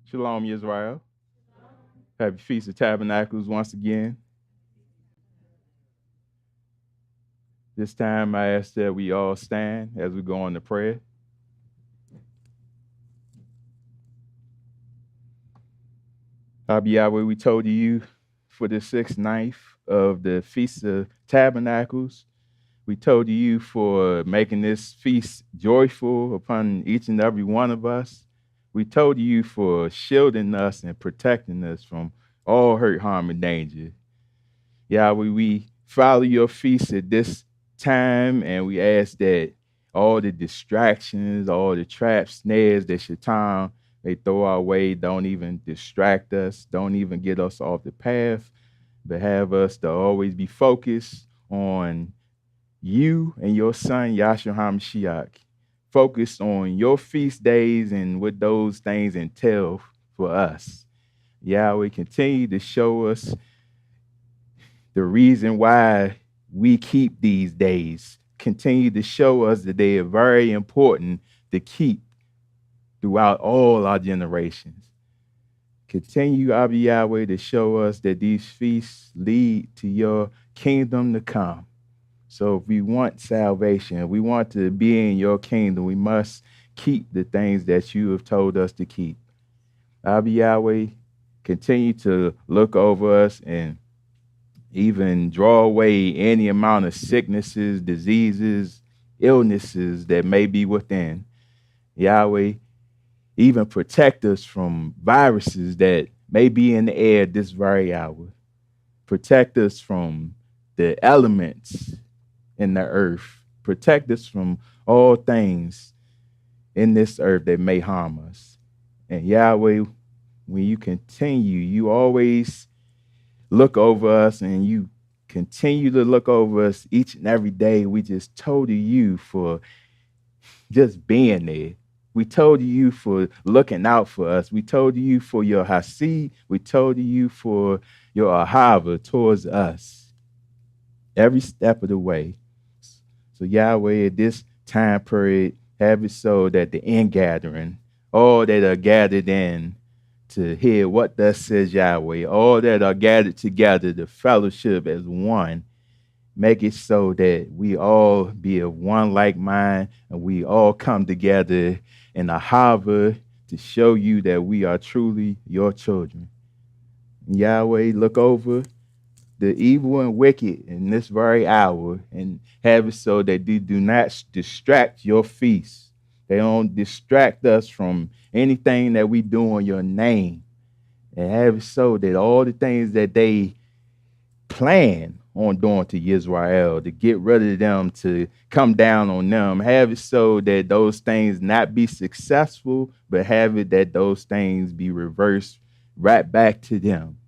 Shalom, Yisrael. Happy Feast of Tabernacles once again. This time I ask that we all stand as we go on to prayer. Yahweh, we told you for the 6th night of the Feast of Tabernacles. We told you for making this feast joyful upon each and every one of us. We told you for shielding us and protecting us from all hurt, harm, and danger. Yahweh, we follow your feast at this time, and we ask that all the distractions, all the traps, snares that Shatan they throw our way don't even distract us, don't even get us off the path, but have us to always be focused on you and your son, Yahshua HaMashiach. Focused on your feast days and what those things entail for us. Yahweh, continue to show us the reason why we keep these days. Continue to show us that they are very important to keep throughout all our generations. Continue, Abba Yahweh, to show us that these feasts lead to your kingdom to come. So if we want salvation, if we want to be in your kingdom, we must keep the things that you have told us to keep. Abba Yahweh, continue to look over us and even draw away any amount of sicknesses, diseases, illnesses that may be within. Yahweh, even protect us from viruses that may be in the air this very hour. Protect us from the elements in the earth. Protect us from all things in this earth that may harm us. And Yahweh, when you continue, you always look over us and you continue to look over us each and every day. We just told you for just being there. We told you for looking out for us. We told you for your hasid. We told you for your ahava towards us every step of the way. So Yahweh, at this time period, have it so that the ingathering, all that are gathered in to hear what thus says Yahweh, all that are gathered together, the fellowship as one, make it so that we all be of one like mind and we all come together in a harbor to show you that we are truly your children. Yahweh, look over the evil and wicked in this very hour and have it so that they do not distract your feast. They don't distract us from anything that we do in your name. And have it so that all the things that they plan on doing to Yisrael, to get rid of them, to come down on them, have it so that those things not be successful, but have it that those things be reversed right back to them.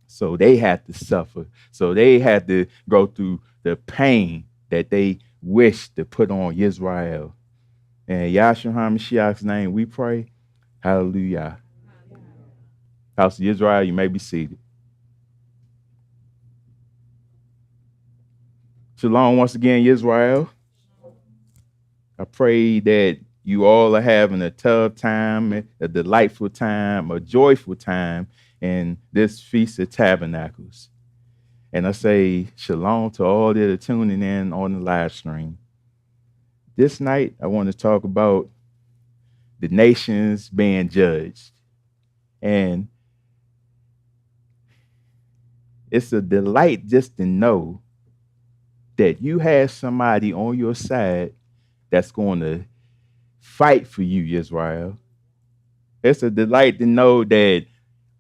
So they had to suffer. So they had to go through the pain that they wish to put on Yisrael. In Yahshua HaMashiach's name we pray. Hallelujah. House of Yisrael, you may be seated. Shalom once again, Yisrael. I pray that you all are having a tough time, a delightful time, a joyful time in this Feast of Tabernacles. And I say shalom to all that are tuning in on the live stream. This night, I want to talk about the nations being judged. And it's a delight just to know that you have somebody on your side that's going to fight for you, Yisrael. It's a delight to know that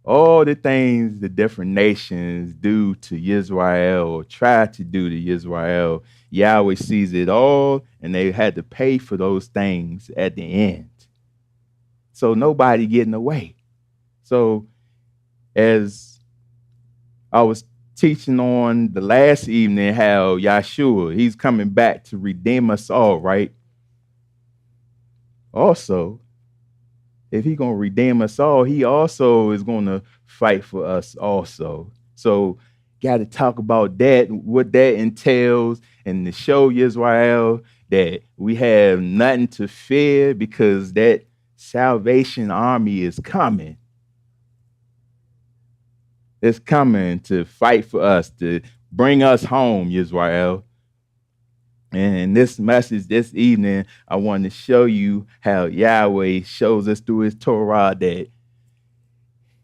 all the things the different nations do to Yisrael or try to do to Yisrael, Yahweh sees it all, and they had to pay for those things at the end. So nobody getting away. So as I was teaching on the last evening, how Yahshua, he's coming back to redeem us all, right? Also, if he's going to redeem us all, he also is going to fight for us also. So got to talk about that, what that entails, and to show Yisrael that we have nothing to fear because that salvation army is coming. It's coming to fight for us, to bring us home, Yisrael. And in this message this evening, I want to show you how Yahweh shows us through his Torah that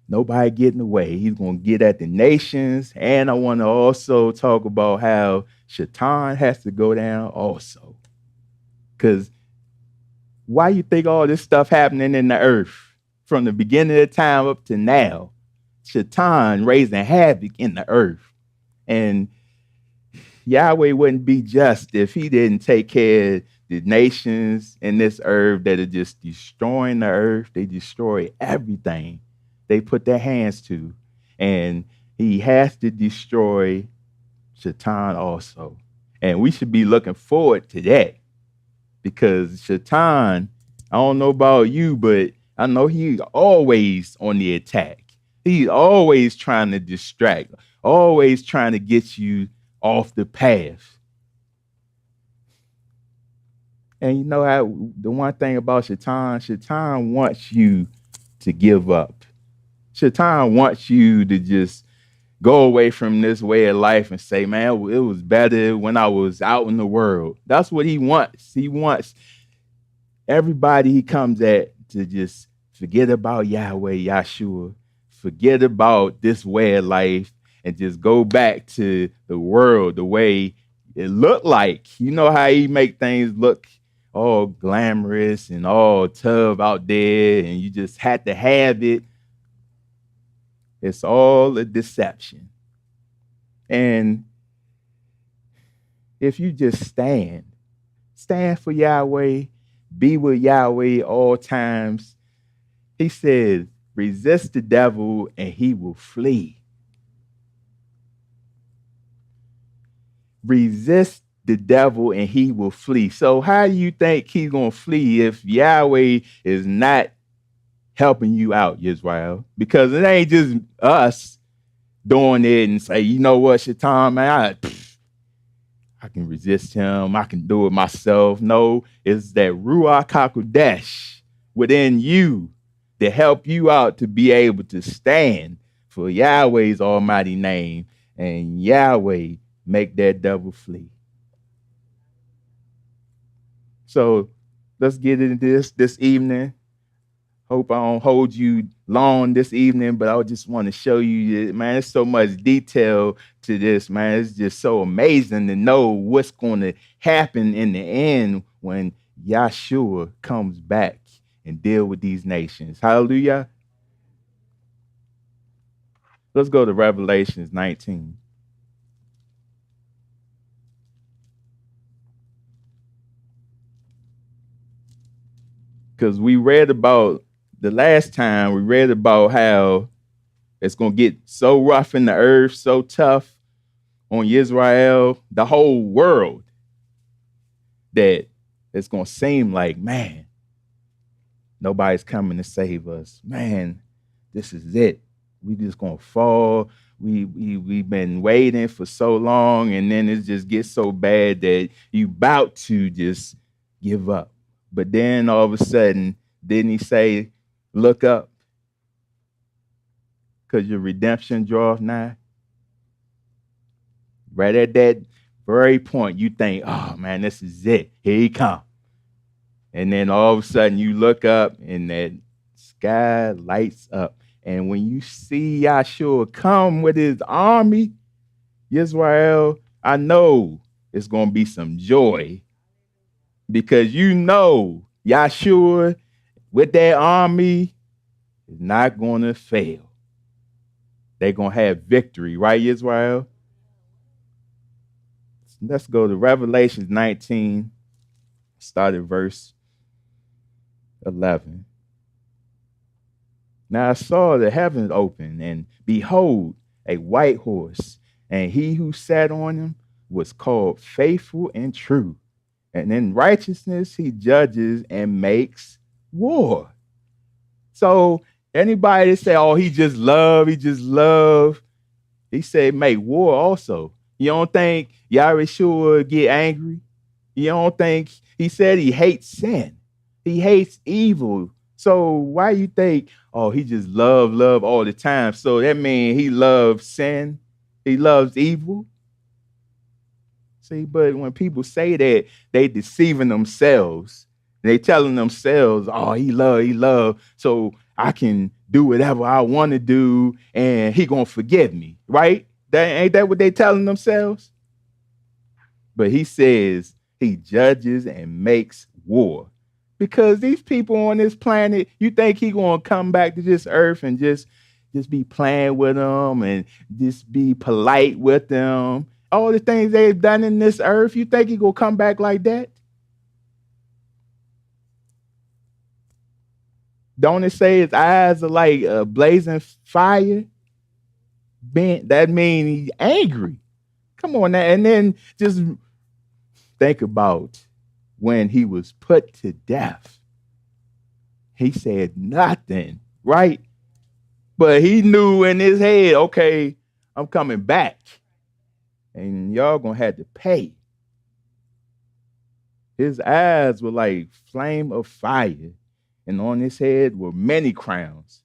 nobody getting away. He's going to get at the nations. And I want to also talk about how Shatan has to go down also. Because why you think all this stuff happening in the earth from the beginning of time up to now? Shatan raising havoc in the earth. And Yahweh wouldn't be just if he didn't take care of the nations in this earth that are just destroying the earth. They destroy everything they put their hands to. And he has to destroy Shatan also. And we should be looking forward to that. Because Shatan, I don't know about you, but I know he's always on the attack. He's always trying to distract, always trying to get you off the path. And you know how the one thing about Shatan wants you to give up. Shatan wants you to just go away from this way of life and say, man, it was better when I was out in the world. That's what he wants. He wants everybody he comes at to just forget about Yahweh, Yahshua, forget about this way of life and just go back to the world the way it looked like. You know how he make things look all glamorous and all tough out there and you just had to have it. It's all a deception. And if you just stand for Yahweh, be with Yahweh all times. He says, resist the devil and he will flee. Resist the devil and he will flee. So how do you think he's going to flee if Yahweh is not helping you out, Yisrael? Because it ain't just us doing it and say, you know what, Shatan, man, I can resist him. I can do it myself. No, it's that Ruach HaKodesh within you to help you out to be able to stand for Yahweh's almighty name and Yahweh make that devil flee. So let's get into this evening. Hope I don't hold you long this evening, but I just want to show you, man, there's so much detail to this, man. It's just so amazing to know what's going to happen in the end when Yahshua comes back and deal with these nations. Hallelujah. Let's go to Revelations 19. Because we read about the last time, we read about how it's going to get so rough in the earth, so tough on Yisrael, the whole world, that it's going to seem like, man, nobody's coming to save us. Man, this is it. We just going to fall. We've been waiting for so long, and then it just gets so bad that you about to just give up. But then all of a sudden, didn't he say, look up, because your redemption draweth nigh? Right at that very point, you think, oh, man, this is it. Here he come. And then all of a sudden, you look up, and that sky lights up. And when you see Yahshua come with his army, Yisrael, I know it's going to be some joy. Because you know Yahshua with that army is not going to fail. They're going to have victory, right, Israel? Let's go to Revelation 19, start at verse 11. Now I saw the heavens open, and behold, a white horse, and he who sat on him was called Faithful and True. And in righteousness, he judges and makes war. So anybody that say, oh, he just love. He said, make war also. You don't think Yahshua get angry? You don't think he said he hates sin? He hates evil So why you think, oh, he just love all the time? So that means he loves sin, he loves evil. See, but when people say that, they deceiving themselves. They telling themselves, oh, he love, so I can do whatever I want to do, and he gonna forgive me, right? That ain't that what they telling themselves? But he says he judges and makes war. Because these people on this planet, you think he gonna come back to this earth and just be playing with them and just be polite with them? All the things they've done in this earth, you think he gonna come back like that? Don't it say his eyes are like blazing fire? That means he's angry. Come on now. And then just think about when he was put to death. He said nothing, right? But he knew in his head, okay, I'm coming back. And y'all gonna have to pay. His eyes were like flame of fire, and on his head were many crowns.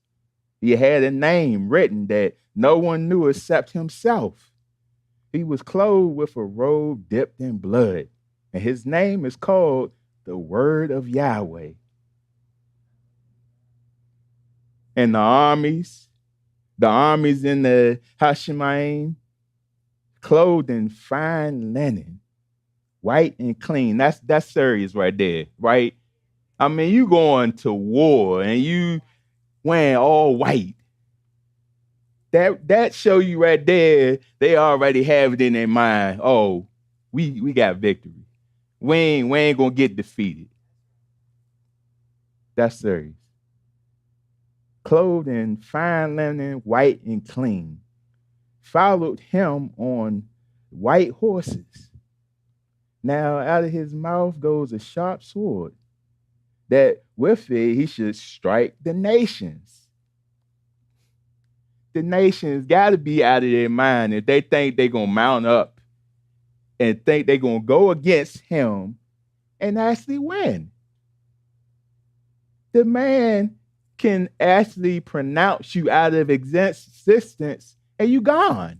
He had a name written that no one knew except himself. He was clothed with a robe dipped in blood, and his name is called the Word of Yahweh. And the armies in the Hashemayim, clothed in fine linen, white and clean. That's serious right there, right? I mean, you going to war and you wearing all white. That show you right there, they already have it in their mind. Oh, we got victory. We ain't gonna get defeated. That's serious. Clothed in fine linen, white and clean, followed him on white horses. Now out of his mouth goes a sharp sword, that with it he should strike the nations. The nations got to be out of their mind if they think they're going to mount up and think they're going to go against him and actually win. The man can actually pronounce you out of existence and you gone.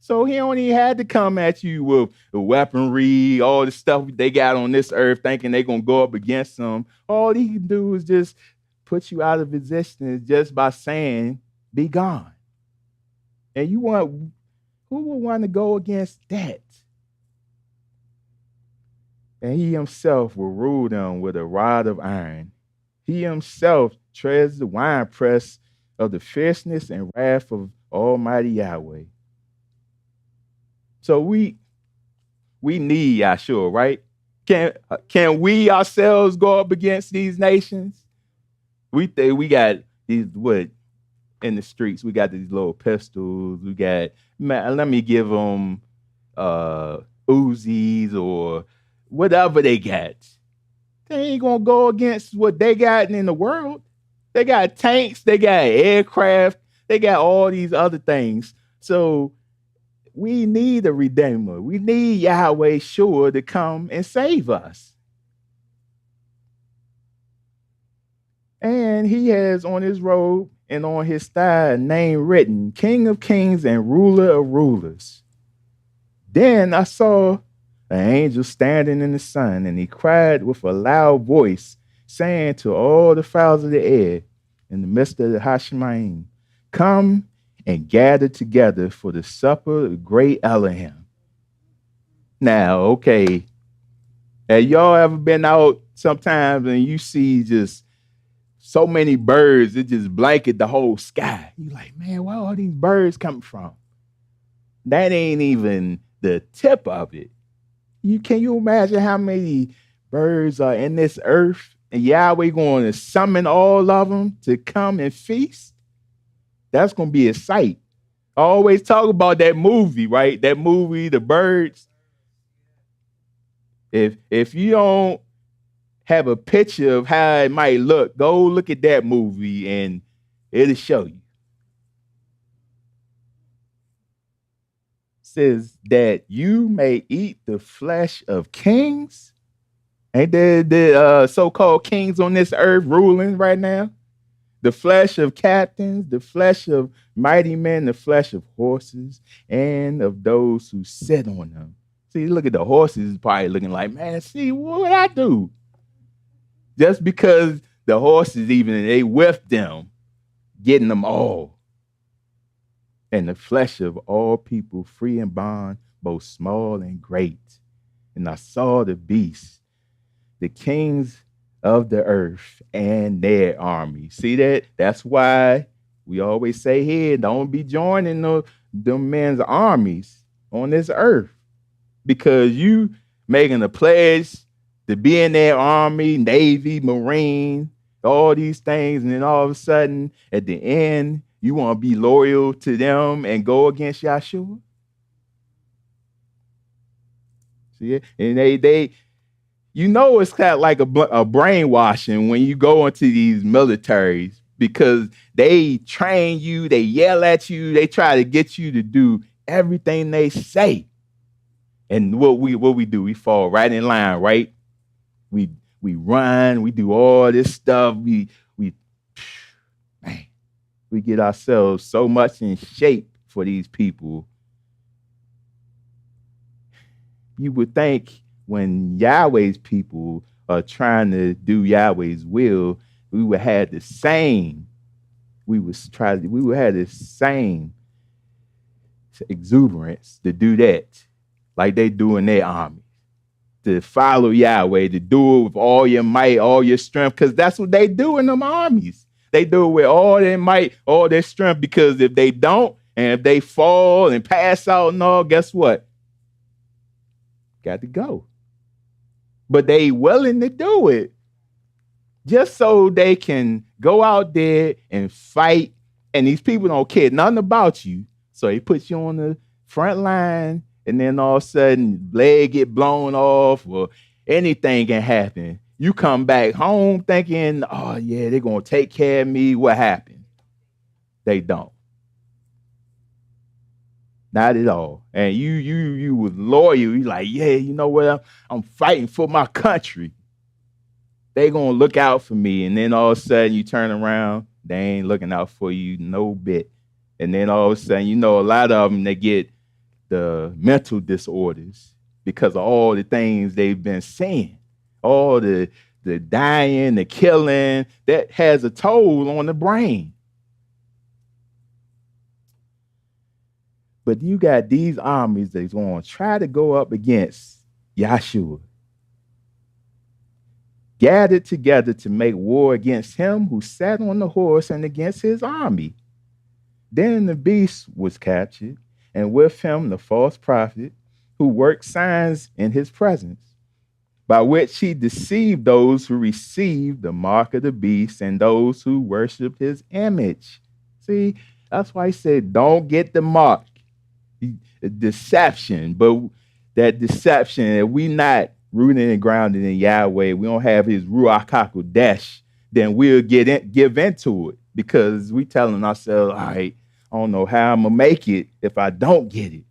So he only had to come at you with the weaponry, all the stuff they got on this earth, thinking they're going to go up against them. All he can do is just put you out of existence just by saying, be gone. And who would want to go against that? And he himself will rule them with a rod of iron. He himself treads the winepress of the fierceness and wrath of Almighty Yahweh. So we need Yahshua, right? Can we ourselves go up against these nations? We got these in the streets. We got these little pistols. We got, man, let me give them Uzis or whatever they got. They ain't gonna go against what they got in the world. They got tanks, they got aircraft, they got all these other things. So we need a redeemer. We need Yahweh sure to come and save us. And he has on his robe and on his thigh a name written, King of Kings and Ruler of Rulers. Then I saw an angel standing in the sun, and he cried with a loud voice, saying to all the fowls of the air in the midst of the Hashemayim, come and gather together for the supper of great Elohim. Now, okay, have y'all ever been out sometimes and you see just so many birds, it just blanket the whole sky? You're like, man, where are these birds coming from? That ain't even the tip of it. Can you imagine how many birds are in this earth and Yahweh going to summon all of them to come and feast? That's going to be a sight. I always talk about that movie, right? That movie, The Birds. If you don't have a picture of how it might look, go look at that movie and it'll show you. It says that you may eat the flesh of kings Ain't there the so-called kings on this earth ruling right now? The flesh of captains, the flesh of mighty men, the flesh of horses, and of those who sit on them. See, look at the horses probably looking like, man, see, what would I do? Just because the horses even, they with them, getting them all. And the flesh of all people, free and bond, both small and great. And I saw the beasts, the kings of the earth and their army. See that? That's why we always say here, don't be joining them men's armies on this earth. Because you making a pledge to be in their army, Navy, Marine, all these things, and then all of a sudden, at the end, you want to be loyal to them and go against Yahshua? See it? And they you know it's kind of like a brainwashing when you go into these militaries, because they train you, they yell at you, they try to get you to do everything they say. And what we do, we fall right in line, right? We run, we do all this stuff, we get ourselves so much in shape for these people. You would think when Yahweh's people are trying to do Yahweh's will, we would have the same. We would have the same exuberance to do that, like they do in their army, to follow Yahweh, to do it with all your might, all your strength, because that's what they do in them armies. They do it with all their might, all their strength, because if they don't, and if they fall and pass out and all, guess what? Got to go. But they willing to do it just so they can go out there and fight. And these people don't care nothing about you. So they put you on the front line, and then all of a sudden leg get blown off or anything can happen. You come back home thinking, oh yeah, they're going to take care of me. What happened? They don't. Not at all. And you was loyal. You like, yeah, you know what? I'm fighting for my country. They gonna look out for me. And then all of a sudden you turn around, they ain't looking out for you no bit. And then all of a sudden, you know, a lot of them, they get the mental disorders because of all the things they've been seeing. All the dying, the killing, that has a toll on the brain. But you got these armies that's going to try to go up against Yahshua, gathered together to make war against him who sat on the horse and against his army. Then the beast was captured, and with him the false prophet who worked signs in his presence, by which he deceived those who received the mark of the beast and those who worshiped his image. See, that's why he said, don't get the mark. Deception, but that deception, if we not rooted and grounded in Yahweh, we don't have his Ruach HaKodesh, then we'll give into it, because we telling ourselves, all right, I don't know how I'm going to make it if I don't get it.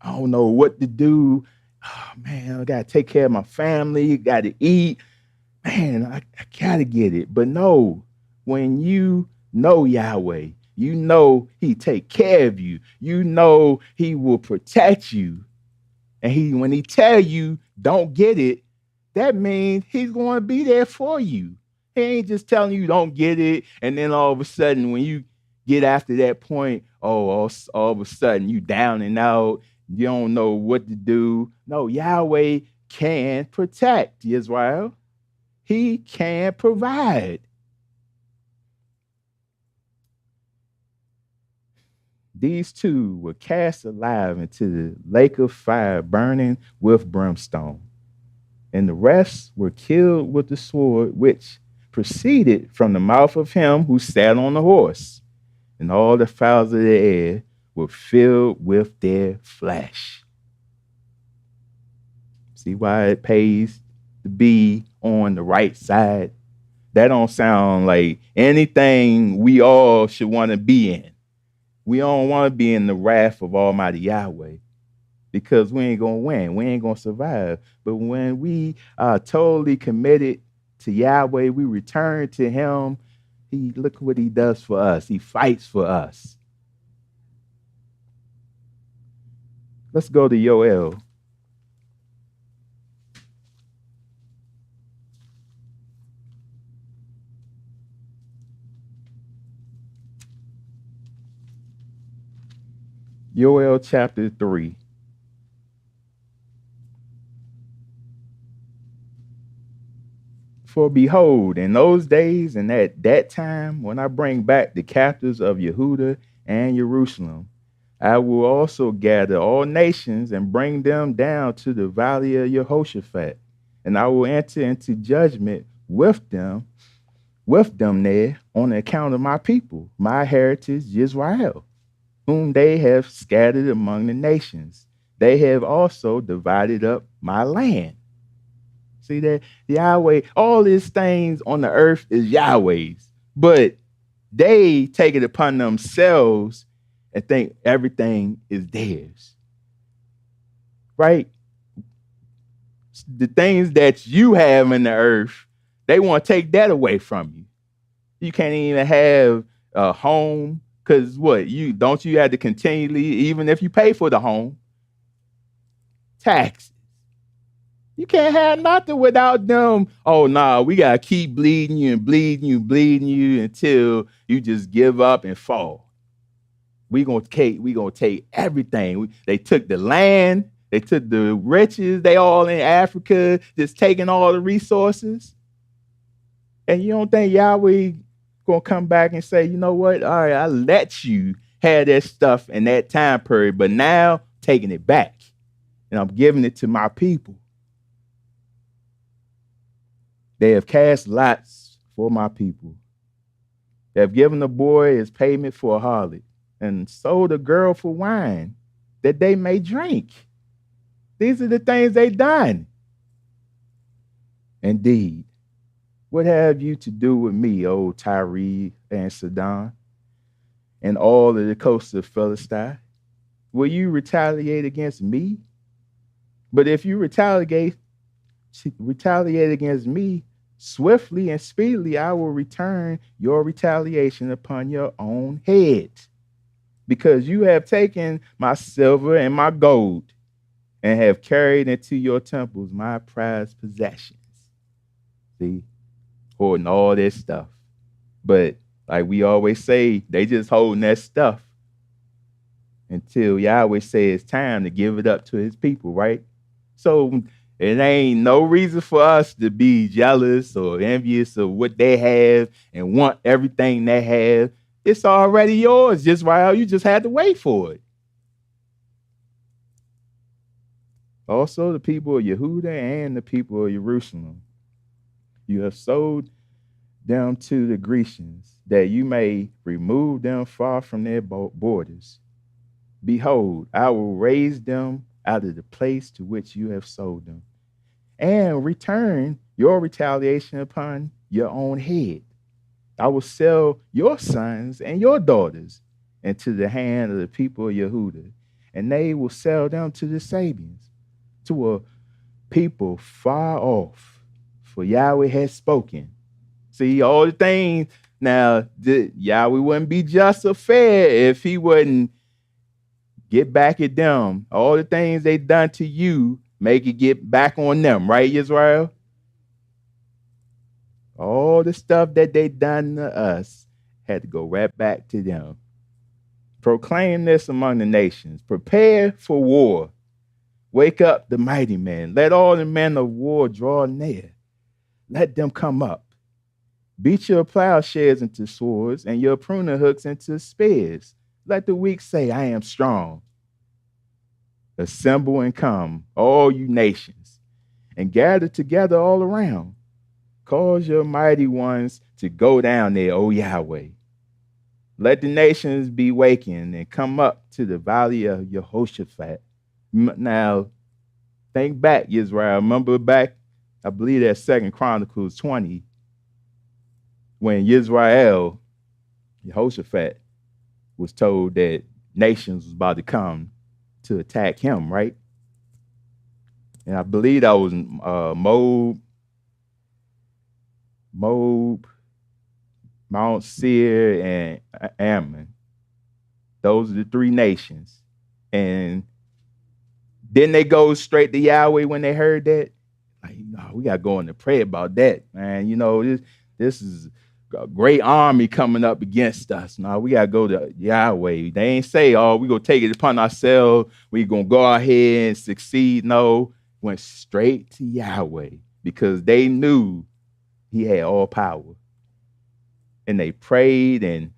I don't know what to do. Oh, man, I got to take care of my family, got to eat. Man, I got to get it. But no, when you know Yahweh, you know he take care of you. You know he will protect you. And when he tell you don't get it, that means he's going to be there for you. He ain't just telling you don't get it, and then all of a sudden when you get after that point, all of a sudden you down and out, you don't know what to do. No, Yahweh can protect Israel. He can provide. These two were cast alive into the lake of fire, burning with brimstone. And the rest were killed with the sword which proceeded from the mouth of him who sat on the horse. And all the fowls of the air were filled with their flesh. See why it pays to be on the right side? That don't sound like anything we all should want to be in. We don't want to be in the wrath of Almighty Yahweh, because we ain't gonna win. We ain't gonna survive. But when we are totally committed to Yahweh, we return to him. Look what he does for us. He fights for us. Let's go to Yoel. Yoel chapter 3. For behold, in those days and at that time, when I bring back the captives of Yehuda and Jerusalem, I will also gather all nations and bring them down to the valley of Jehoshaphat, and I will enter into judgment with them there on account of my people, my heritage, Yisrael, whom they have scattered among the nations. They have also divided up my land. See that Yahweh, all these things on the earth is Yahweh's, but they take it upon themselves and think everything is theirs. Right? The things that you have in the earth, they want to take that away from you. You can't even have a home because you have to continually, even if you pay for the home, taxes. You can't have nothing without them. Oh, no, we got to keep bleeding you until you just give up and fall. We gonna take everything. They took the land. They took the riches. They all in Africa, just taking all the resources. And you don't think Yahweh going to come back and say, you know what? All right, I let you have that stuff in that time period, but now taking it back. And I'm giving it to my people. They have cast lots for my people. They have given the boy his payment for a harlot and sold a girl for wine that they may drink. These are the things they done. Indeed, what have you to do with me, O Tyre and Sidon, and all of the coasts of Philistine? Will you retaliate against me? But if you retaliate against me, swiftly and speedily I will return your retaliation upon your own head, because you have taken my silver and my gold and have carried into your temples my prized possessions. See, holding all this stuff. But like we always say, they just holding that stuff until Yahweh says it's time to give it up to his people, right? So it ain't no reason for us to be jealous or envious of what they have and want everything they have. It's already yours, just right. You just had to wait for it. Also, the people of Yehuda and the people of Jerusalem, you have sold them to the Grecians, that you may remove them far from their borders. Behold, I will raise them out of the place to which you have sold them, and return your retaliation upon your own head. I will sell your sons and your daughters into the hand of the people of Yehuda, and they will sell them to the Sabians, to a people far off, for Yahweh has spoken. See, all the things, now, Yahweh wouldn't be just or fair if he wouldn't get back at them. All the things they done to you, make it get back on them, right, Yisrael? All the stuff that they done to us had to go right back to them. Proclaim this among the nations. Prepare for war. Wake up the mighty men. Let all the men of war draw near. Let them come up. Beat your plowshares into swords and your pruning hooks into spears. Let the weak say, I am strong. Assemble and come, all you nations, and gather together all around. Cause your mighty ones to go down there, O Yahweh. Let the nations be wakened and come up to the valley of Jehoshaphat. Now, think back, Israel. Remember back, I believe that's 2 Chronicles 20, when Yisrael, Jehoshaphat, was told that nations was about to come to attack him, right? And I believe that was Moab, Mount Seir, and Ammon. Those are the three nations. And then they go straight to Yahweh when they heard that. Like, no, we gotta go in and pray about that, man. This is a great army coming up against us. Now we gotta go to Yahweh. They ain't say, oh, we gonna take it upon ourselves. We gonna go ahead and succeed. No, went straight to Yahweh because they knew he had all power. And they prayed and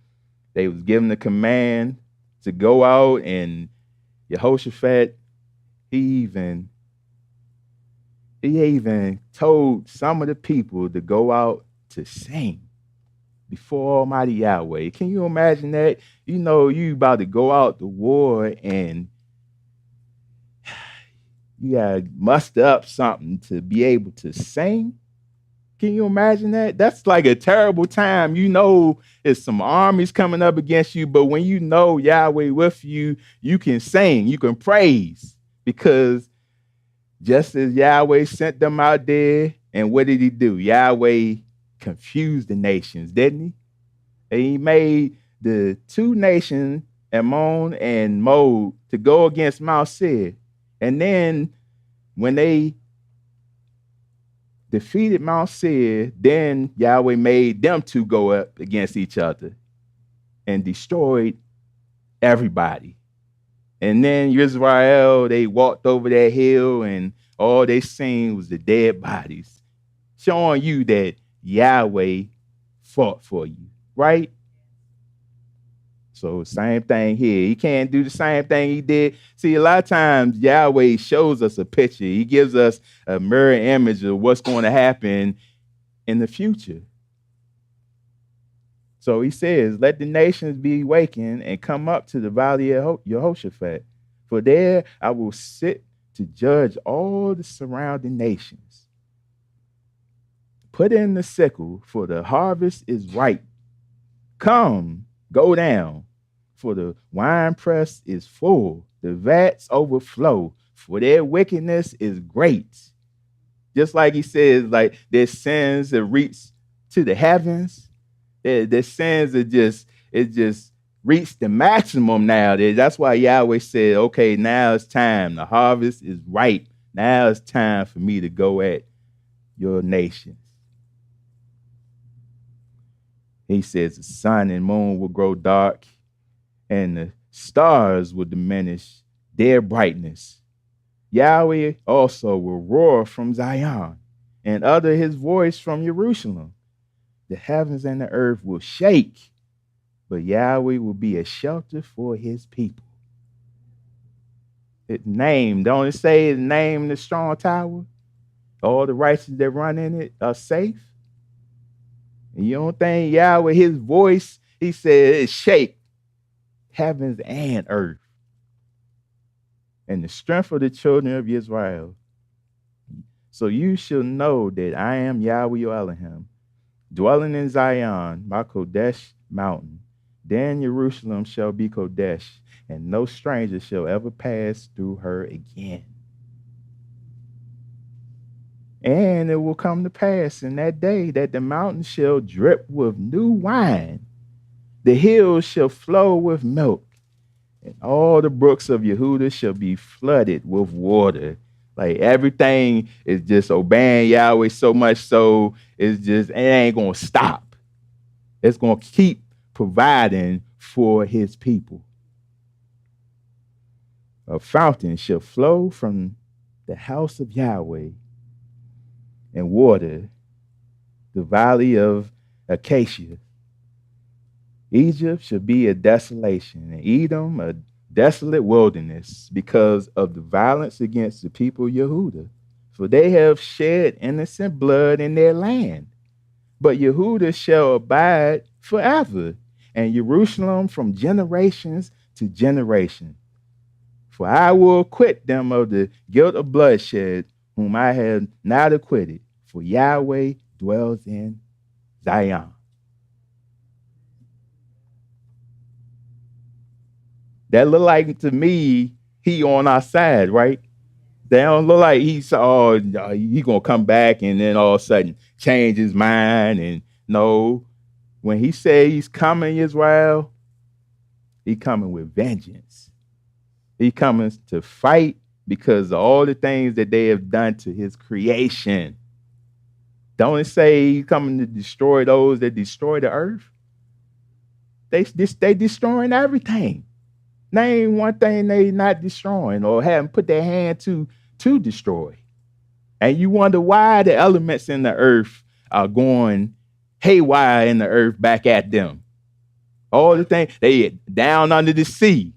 they was given the command to go out, and Yehoshaphat, he even told some of the people to go out to sing before Almighty Yahweh. Can you imagine that? You about to go out to war and you gotta muster up something to be able to sing. Can you imagine that? That's like a terrible time. It's some armies coming up against you, but when you know Yahweh with you, you can sing, you can praise, because just as Yahweh sent them out there, and what did he do? Yahweh confused the nations, didn't he? And he made the two nations, Ammon and Moab, to go against Mount Seir. And then when they defeated Mount Seir, then Yahweh made them two go up against each other and destroyed everybody. And then Yisrael, they walked over that hill and all they seen was the dead bodies, showing you that Yahweh fought for you, right? So same thing here. He can't do the same thing he did. See, a lot of times Yahweh shows us a picture. He gives us a mirror image of what's going to happen in the future. So he says, let the nations be awakened and come up to the valley of Yehoshaphat. For there I will sit to judge all the surrounding nations. Put in the sickle, for the harvest is ripe. Come, go down, for the winepress is full, the vats overflow, for their wickedness is great. Just like he says, like their sins have reached to the heavens. Their sins are just reached the maximum now. That's why Yahweh said, okay, now it's time. The harvest is ripe. Now it's time for me to go at your nations. He says the sun and moon will grow dark and the stars will diminish their brightness. Yahweh also will roar from Zion and utter his voice from Jerusalem. The heavens and the earth will shake, but Yahweh will be a shelter for his people. It named, don't it say it named the strong tower? All the righteous that run in it are safe. And you don't think Yahweh, his voice, he said it shake heavens and earth. And the strength of the children of Israel. So you shall know that I am Yahweh your Elohim, dwelling in Zion, my Kodesh mountain. Then Jerusalem shall be Kodesh, and no stranger shall ever pass through her again. And it will come to pass in that day that the mountains shall drip with new wine, the hills shall flow with milk, and all the brooks of Yehuda shall be flooded with water. Like everything is just obeying Yahweh so much so it ain't gonna stop. It's gonna keep providing for his people. A fountain shall flow from the house of Yahweh and water the valley of Acacia. Egypt shall be a desolation, and Edom a desolate wilderness, because of the violence against the people of Yehuda. For they have shed innocent blood in their land. But Yehuda shall abide forever, and Jerusalem from generations to generation. For I will acquit them of the guilt of bloodshed, whom I have not acquitted, for Yahweh dwells in Zion. That look like to me, he on our side, right? They don't look like he's he gonna come back and then all of a sudden change his mind. And no, when he said he's coming, Israel, he coming with vengeance. He coming to fight because of all the things that they have done to his creation. Don't it say he's coming to destroy those that destroy the earth? They destroying everything. Name one thing they not destroying or haven't put their hand to destroy. And you wonder why the elements in the earth are going haywire in the earth back at them. All the things, they down under the sea,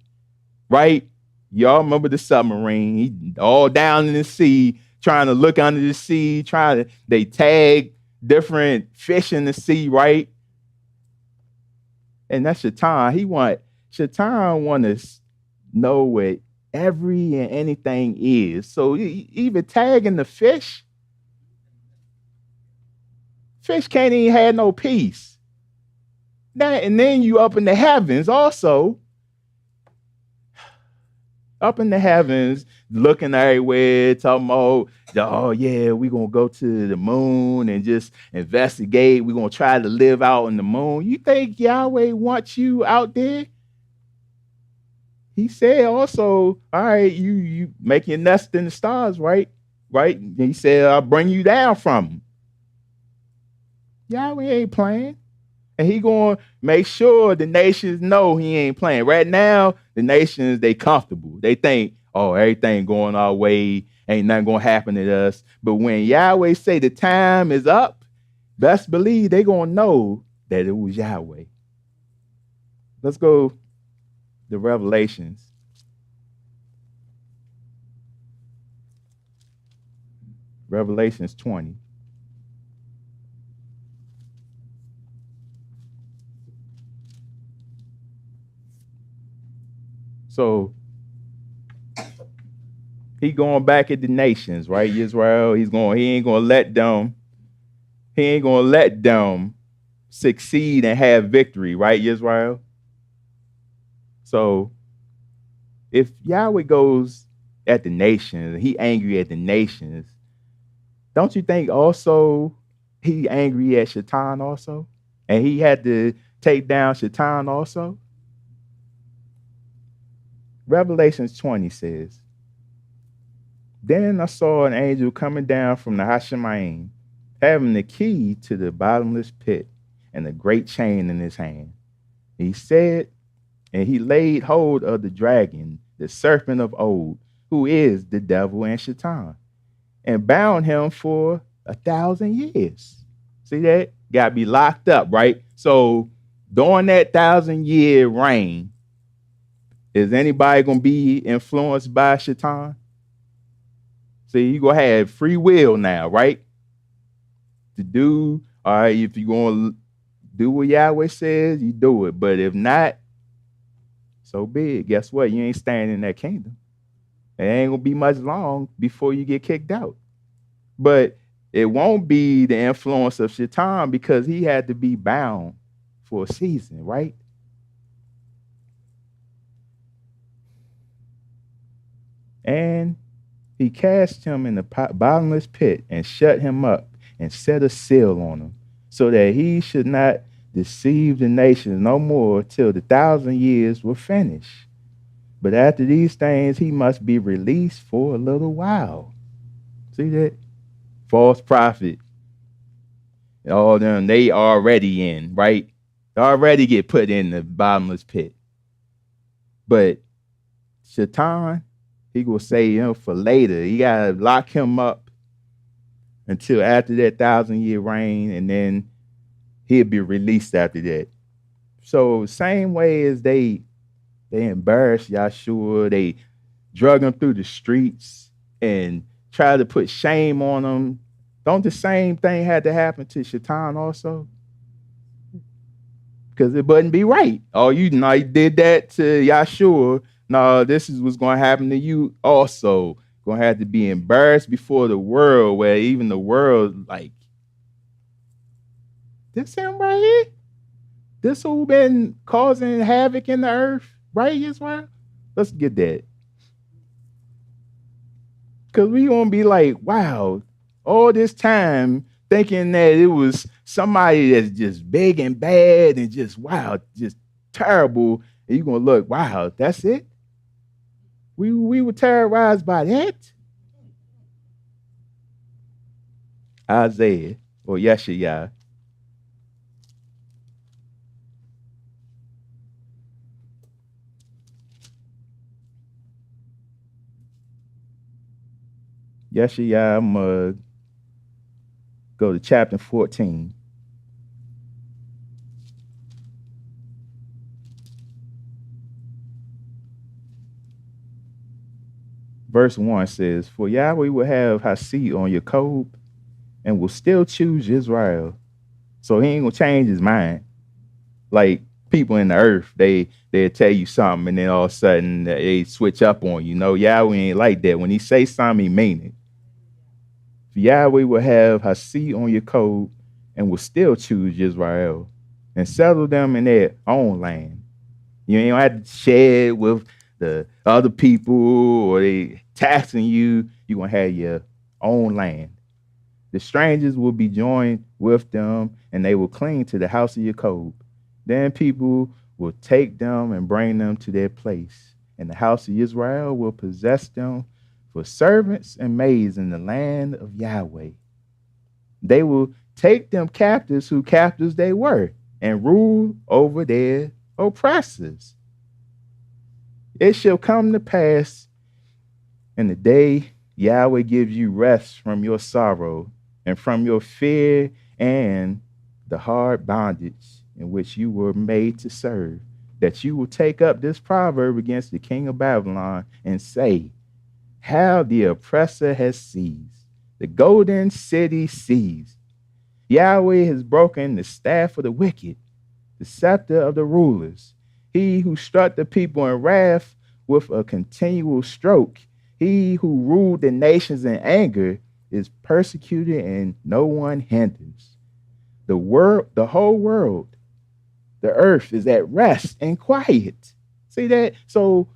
right? Y'all remember the submarine, he all down in the sea, trying to look under the sea, they tag different fish in the sea, right? And that's Shatan. Shatan want to know what every and anything is. So even tagging the fish can't even have no peace. And then you up in the heavens also. Up in the heavens, looking everywhere, talking about, oh yeah, we're going to go to the moon and just investigate. We're going to try to live out on the moon. You think Yahweh wants you out there? He said also, all right, you make your nest in the stars, right? Right? And he said, I'll bring you down from them. Yahweh ain't playing. And he going to make sure the nations know he ain't playing. Right now, the nations, they comfortable. They think, oh, everything going our way, ain't nothing going to happen to us. But when Yahweh say the time is up, best believe they going to know that it was Yahweh. Let's go to Revelations. Revelations 20. So he going back at the nations, right? Israel, he ain't gonna let them succeed and have victory, right, Israel? So if Yahweh goes at the nations, he angry at the nations, don't you think also he angry at Shatan also? And he had to take down Shatan also? Revelations 20 says, then I saw an angel coming down from the Hashemayim, having the key to the bottomless pit and a great chain in his hand. He said, and he laid hold of the dragon, the serpent of old, who is the devil and Shatan, and bound him for 1,000 years. See that? Got to be locked up, right? So during that 1,000-year reign, is anybody going to be influenced by Shatan? See, you're going to have free will now, right? To do, all right, if you're going to do what Yahweh says, you do it. But if not, so be it. Guess what? You ain't staying in that kingdom. It ain't going to be much long before you get kicked out. But it won't be the influence of Shatan because he had to be bound for a season, right? And he cast him in the bottomless pit and shut him up and set a seal on him so that he should not deceive the nations no more till the 1,000 years were finished. But after these things, he must be released for a little while. See that? False prophet. All them, they already in, right? They already get put in the bottomless pit. But Shatan, he will say, for later. You got to lock him up until after that 1,000-year reign, and then he'll be released after that. So same way as they embarrassed Yahshua, they drug him through the streets and tried to put shame on him. Don't the same thing had to happen to Shatan also? Because it wouldn't be right. Oh, you did that to Yahshua. No, this is what's going to happen to you also. Going to have to be embarrassed before the world, where even the world, like, this him right here? This who been causing havoc in the earth, right, Yisrael? Let's get that. Because we gonna be like, wow, all this time thinking that it was somebody that's just big and bad and just wow, just terrible. And you're gonna look, wow, that's it. We were terrorized by that. Isaiah or Yeshua, Yeshua, I'm gonna go to chapter 14. Verse 1 says, for Yahweh will have Hasid on your coat and will still choose Israel. So he ain't gonna change his mind. Like people in the earth, they'll tell you something and then all of a sudden they switch up on you. No, Yahweh ain't like that. When he say something, he mean it. For Yahweh will have Hasid on your coat and will still choose Israel and settle them in their own land. You ain't gonna have to share it with the other people or they taxing you. You're gonna have your own land. The strangers will be joined with them and they will cling to the house of Jacob. Then people will take them and bring them to their place. And the house of Israel will possess them for servants and maids in the land of Yahweh. They will take them captives who captives they were and rule over their oppressors. It shall come to pass in the day Yahweh gives you rest from your sorrow and from your fear and the hard bondage in which you were made to serve, that you will take up this proverb against the king of Babylon and say, how the oppressor has seized, the golden city seized. Yahweh has broken the staff of the wicked, the scepter of the rulers. He who struck the people in wrath with a continual stroke, he who ruled the nations in anger, is persecuted and no one hinders. The whole world, the earth is at rest and quiet. See that? So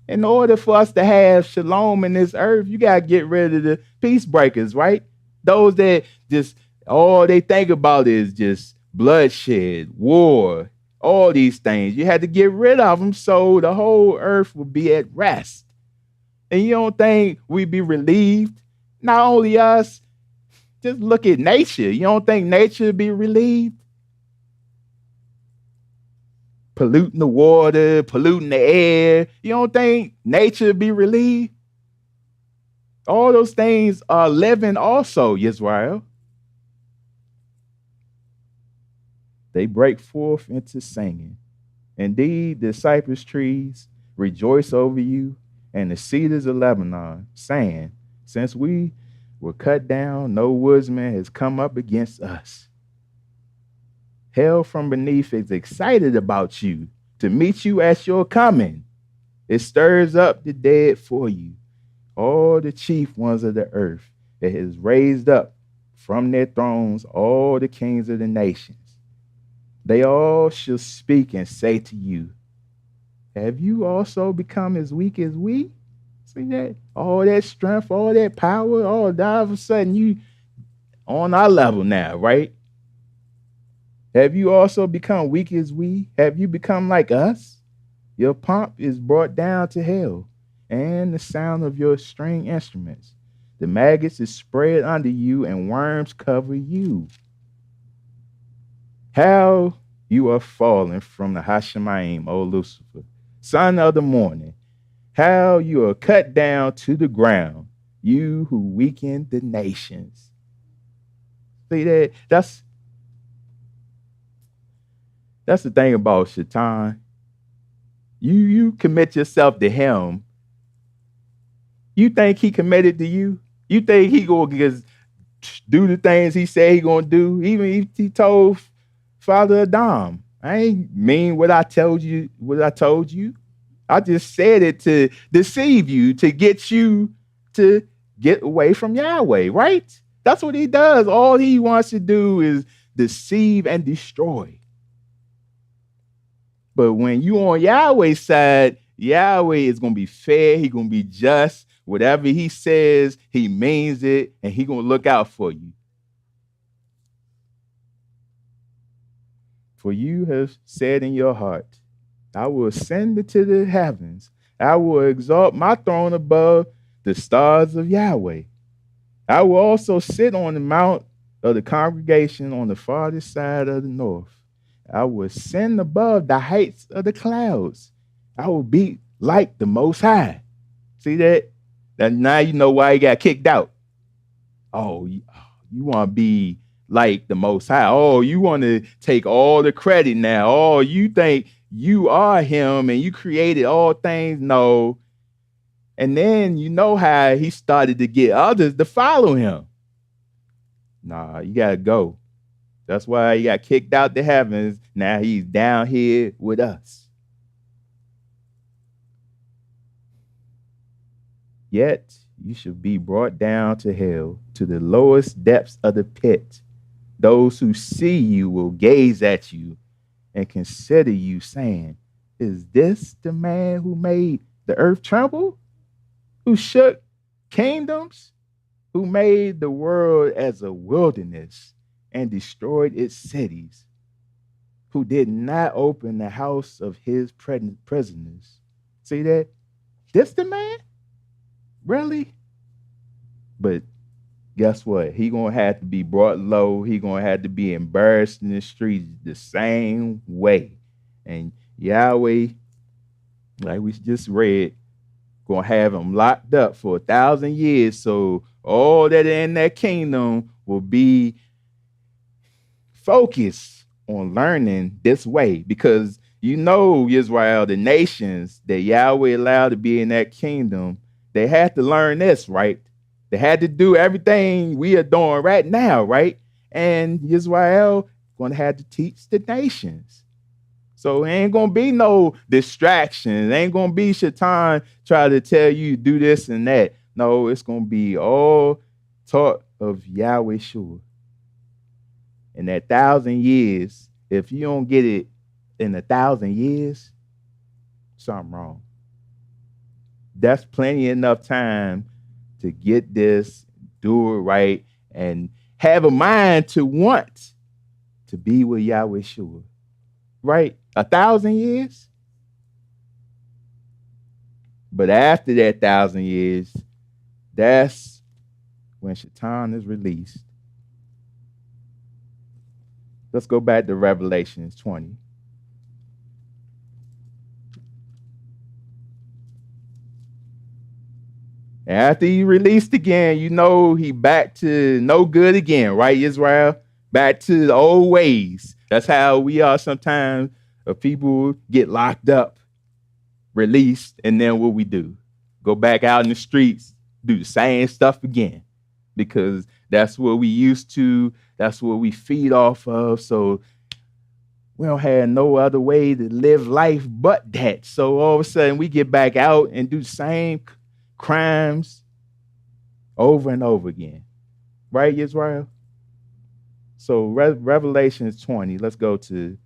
in order for us to have shalom in this earth, you got to get rid of the peace breakers, right? Those that just all they think about is just bloodshed, war, all these things. You had to get rid of them so the whole earth will be at rest. And you don't think we'd be relieved? Not only us, just look at nature. You don't think nature would be relieved? Polluting the water, polluting the air. You don't think nature would be relieved? All those things are living also, Yisrael. They break forth into singing. Indeed, the cypress trees rejoice over you, and the cedars of Lebanon, saying, since we were cut down, no woodsman has come up against us. Hell from beneath is excited about you to meet you at your coming. It stirs up the dead for you, all the chief ones of the earth. It has raised up from their thrones all the kings of the nations. They all shall speak and say to you, have you also become as weak as we? See that? All that strength, all that power, all of a sudden you on our level now, right? Have you also become weak as we? Have you become like us? Your pomp is brought down to hell, and the sound of your string instruments. The maggots is spread under you, and worms cover you. How you are fallen from the Hashemayim, O Lucifer, son of the morning. How you are cut down to the ground, you who weaken the nations. See that? That's the thing about Shatan. You commit yourself to him. You think he committed to you? You think he gonna just do the things he said he gonna do? Even he told Father Adam, I ain't mean what I told you. I just said it to deceive you, to get you to get away from Yahweh, right? That's what he does. All he wants to do is deceive and destroy. But when you on Yahweh's side, Yahweh is going to be fair. He's going to be just. Whatever he says, he means it, and he's going to look out for you. For you have said in your heart, I will ascend into the heavens. I will exalt my throne above the stars of Yahweh. I will also sit on the mount of the congregation on the farthest side of the north. I will ascend above the heights of the clouds. I will be like the Most High. See that? That now you know why he got kicked out. Oh, you want to be like the Most High. Oh, you want to take all the credit now. Oh, you think you are him and you created all things. No. And then you know how he started to get others to follow him. Nah, you got to go. That's why he got kicked out the heavens. Now he's down here with us. Yet you should be brought down to hell, to the lowest depths of the pit. Those who see you will gaze at you and consider you, saying, is this the man who made the earth tremble? Who shook kingdoms? Who made the world as a wilderness and destroyed its cities? Who did not open the house of his prisoners? See that? This the man? Really? But guess what? He gonna have to be brought low. He gonna have to be embarrassed in the streets the same way. And Yahweh, like we just read, gonna have him locked up for 1,000 years. So all that in that kingdom will be focused on learning this way, because you know, Yisrael, the nations that Yahweh allowed to be in that kingdom, they had to learn this, right? They had to do everything we are doing right now, right? And Yisrael going to have to teach the nations. So it ain't going to be no distractions. It ain't going to be Shatan try to tell you do this and that. No, it's going to be all taught of Yahweh sure. In that 1,000 years, if you don't get it in 1,000 years, something wrong. That's plenty enough time to get this, do it right, and have a mind to want to be with Yahweh sure. Right? 1,000 years? But after that 1,000 years, that's when Shatan is released. Let's go back to Revelation 20. After he released again, you know he back to no good again, right, Israel? Back to the old ways. That's how we are sometimes. People get locked up, released, and then what we do? Go back out in the streets, do the same stuff again, because that's what we used to. That's what we feed off of. So we don't have no other way to live life but that. So all of a sudden we get back out and do the same crimes over and over again. Right, Israel? So Revelation 20, let's go to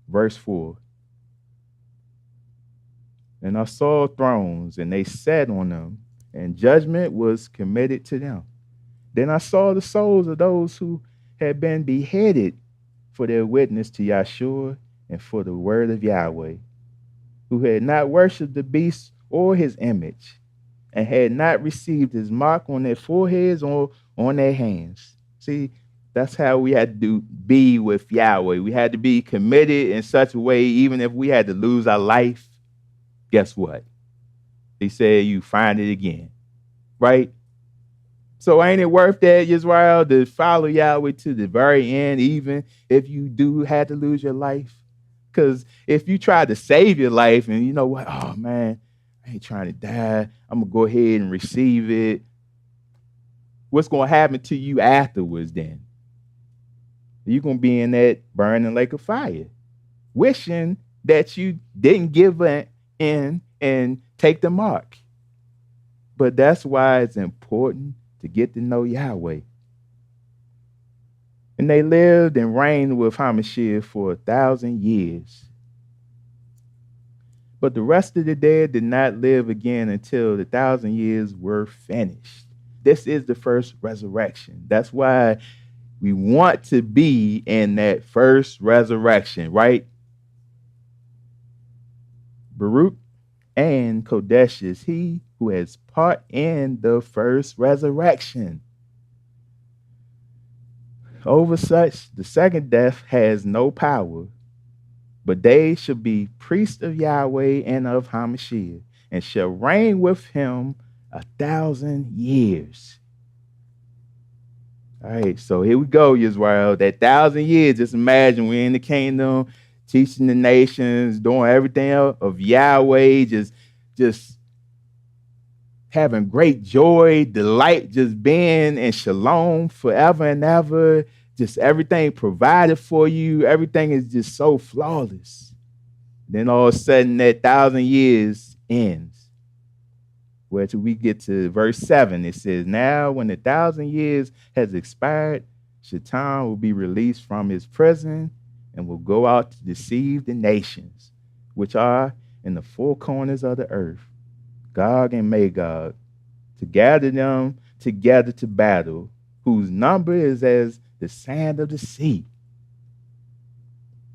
verse 4. And I saw thrones, and they sat on them, and judgment was committed to them. Then I saw the souls of those who had been beheaded for their witness to Yahshua and for the word of Yahweh, who had not worshipped the beast or his image, and had not received his mark on their foreheads or on their hands. See, that's how we had to be with Yahweh. We had to be committed in such a way, even if we had to lose our life. Guess what? He said, you find it again, right? So ain't it worth that, Yisrael, to follow Yahweh to the very end, even if you do have to lose your life? Because if you try to save your life and you know what, oh man, I ain't trying to die, I'm going to go ahead and receive it. What's going to happen to you afterwards then? You're going to be in that burning lake of fire, wishing that you didn't give in and take the mark. But that's why it's important to get to know Yahweh. And they lived and reigned with Hamashiach for 1,000 years. But the rest of the dead did not live again until the 1,000 years were finished. This is the first resurrection. That's why we want to be in that first resurrection, right? Baruch and Kodesh is he who has part in the first resurrection. Over such, the second death has no power, but they shall be priests of Yahweh and of Hamashiach, and shall reign with him 1,000 years. All right, so here we go, Yisrael. That 1,000 years, just imagine we're in the kingdom, teaching the nations, doing everything of Yahweh, just having great joy, delight, just being in shalom forever and ever. Just everything provided for you. Everything is just so flawless. Then all of a sudden that 1,000 years ends. Where till we get to verse 7, it says, now when the 1,000 years has expired, Shatan will be released from his prison and will go out to deceive the nations, which are in the four corners of the earth, Gog and Magog, to gather them together to battle, whose number is as the sand of the sea.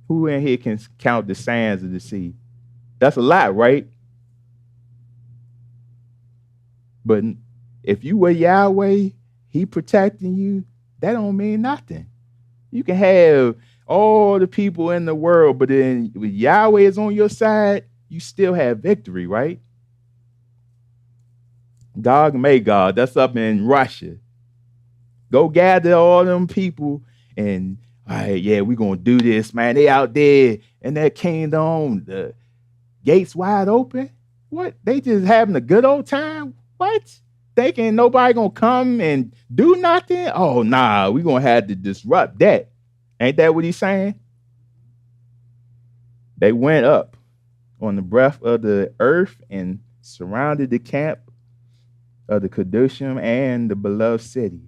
Who in here can count the sands of the sea? That's a lot, right? But if you were Yahweh, he protecting you, that don't mean nothing. You can have all the people in the world, but then when Yahweh is on your side, you still have victory, right? Gog and Magog, that's up in Russia. Go gather all them people and, all right, yeah, we're going to do this, man. They out there in that kingdom, the gates wide open. What? They just having a good old time? What? Thinking nobody going to come and do nothing? Oh, nah, we're going to have to disrupt that. Ain't that what he's saying? They went up on the breadth of the earth and surrounded the camp of the Kedushim and the beloved city.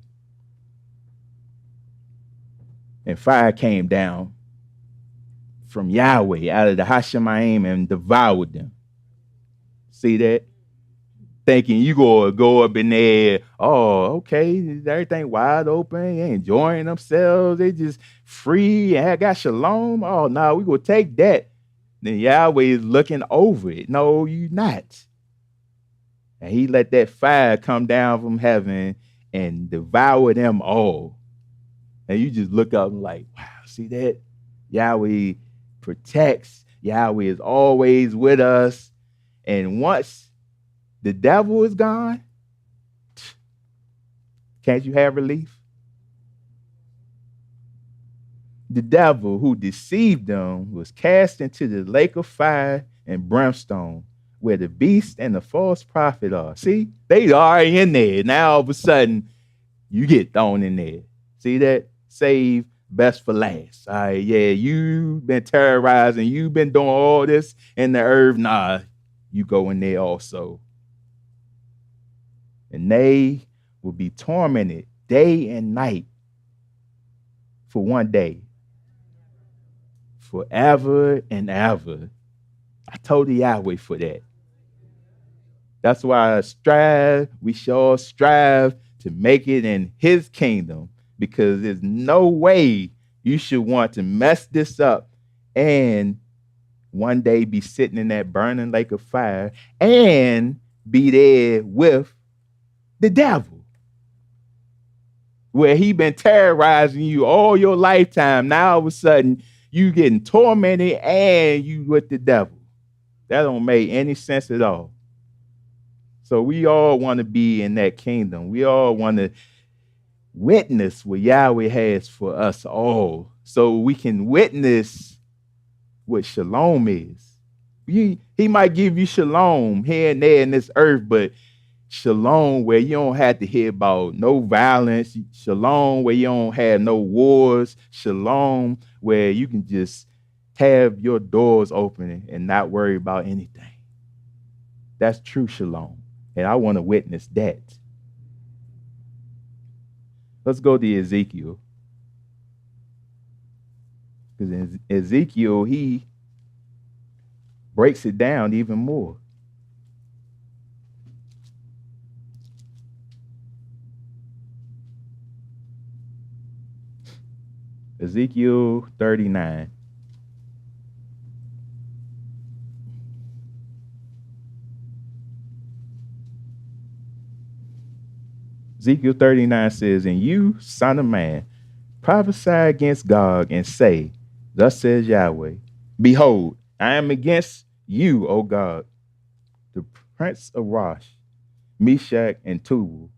And fire came down from Yahweh out of the Hashemayim and devoured them. See that? Thinking you go up in there, oh, okay, everything wide open, they enjoying themselves, they just free and got shalom. Oh, no, we gonna take that. Then Yahweh is looking over it. No, you not. And he let that fire come down from heaven and devour them all. And you just look up and like, wow, see that? Yahweh protects. Yahweh is always with us. And once the devil is gone, can't you have relief? The devil who deceived them was cast into the lake of fire and brimstone, where the beast and the false prophet are. See, they are in there. Now all of a sudden, you get thrown in there. See that? Save best for last. All right, yeah, you've been terrorizing, you've been doing all this in the earth. Nah, you go in there also. And they will be tormented day and night for one day, forever and ever. I told the Yahweh for that. That's why we should all strive to make it in his kingdom, because there's no way you should want to mess this up and one day be sitting in that burning lake of fire and be there with the devil, where he been terrorizing you all your lifetime. Now all of a sudden you getting tormented and you with the devil. That don't make any sense at all. So we all want to be in that kingdom. We all want to witness what Yahweh has for us all, so we can witness what shalom is. He might give you shalom here and there in this earth, but shalom where you don't have to hear about no violence, shalom where you don't have no wars, shalom where you can just have your doors open and not worry about anything. That's true shalom, and I want to witness that. Let's go to Ezekiel. Because in Ezekiel, he breaks it down even more. Ezekiel 39. Ezekiel 39 says, "And you, son of man, prophesy against Gog and say, Thus says Yahweh, Behold, I am against you, O Gog, the prince of Rosh, Meshach, and Tubal,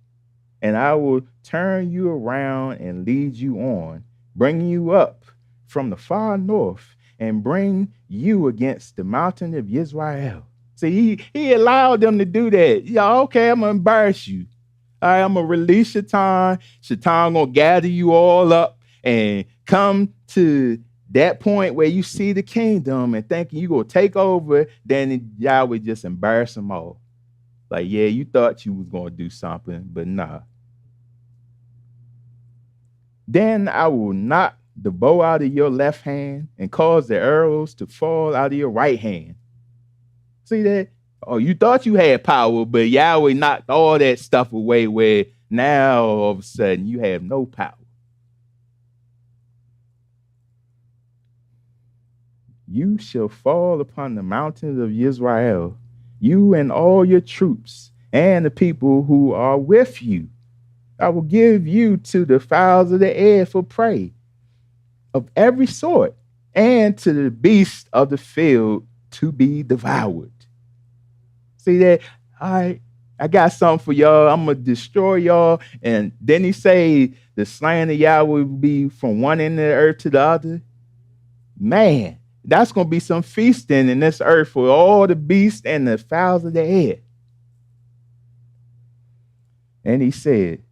and I will turn you around and lead you on, bringing you up from the far north and bring you against the mountain of Yisrael." See, he allowed them to do that. Yeah, okay, I'm gonna embarrass you. All right, I'm gonna release Shatan. Shatan gonna gather you all up and come to that point where you see the kingdom and thinking you gonna take over. Then Yahweh just embarrass them all. Like, yeah, you thought you was gonna do something, but nah. Then I will knock the bow out of your left hand and cause the arrows to fall out of your right hand. See that? Oh, you thought you had power, but Yahweh knocked all that stuff away where now all of a sudden you have no power. You shall fall upon the mountains of Yisrael, you and all your troops, and the people who are with you. I will give you to the fowls of the air for prey of every sort, and to the beasts of the field to be devoured. See that? All right, I got something for y'all. I'm gonna destroy y'all. And then he say the slaying of Yahweh will be from one end of the earth to the other. Man, that's gonna be some feasting in this earth for all the beasts and the fowls of the air. And he said,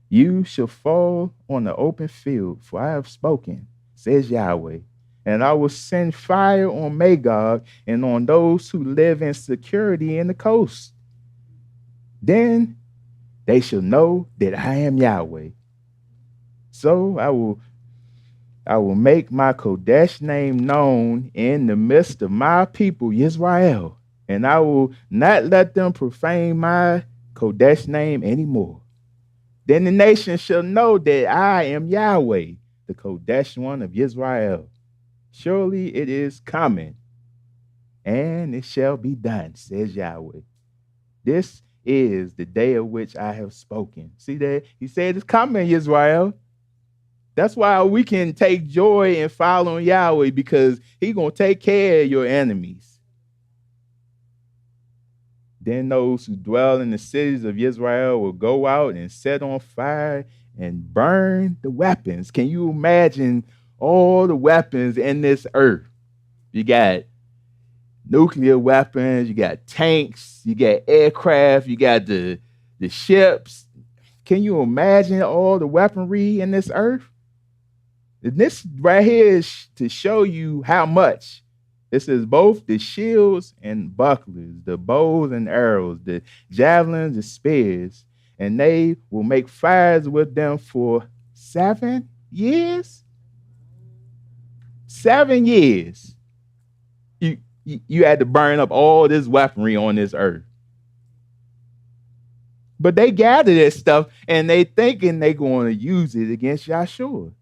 You shall fall on the open field, for I have spoken, says Yahweh. And I will send fire on Magog and on those who live in security in the coast. Then they shall know that I am Yahweh. So I will make my Kodesh name known in the midst of my people, Yisrael, and I will not let them profane my Kodesh name anymore. Then the nation shall know that I am Yahweh, the Kodesh one of Yisrael. Surely it is coming, and it shall be done, says Yahweh. This is the day of which I have spoken. See that? He said it's coming, Yisrael. That's why we can take joy in following Yahweh, because he's going to take care of your enemies. Then those who dwell in the cities of Israel will go out and set on fire and burn the weapons. Can you imagine all the weapons in this earth? You got nuclear weapons, you got tanks, you got aircraft, you got the ships. Can you imagine all the weaponry in this earth? This right here is to show you how much. This is both the shields and bucklers, the bows and arrows, the javelins, the spears, and they will make fires with them for 7 years. 7 years. You had to burn up all this weaponry on this earth. But they gather this stuff and they thinking they're going to use it against Yahshua.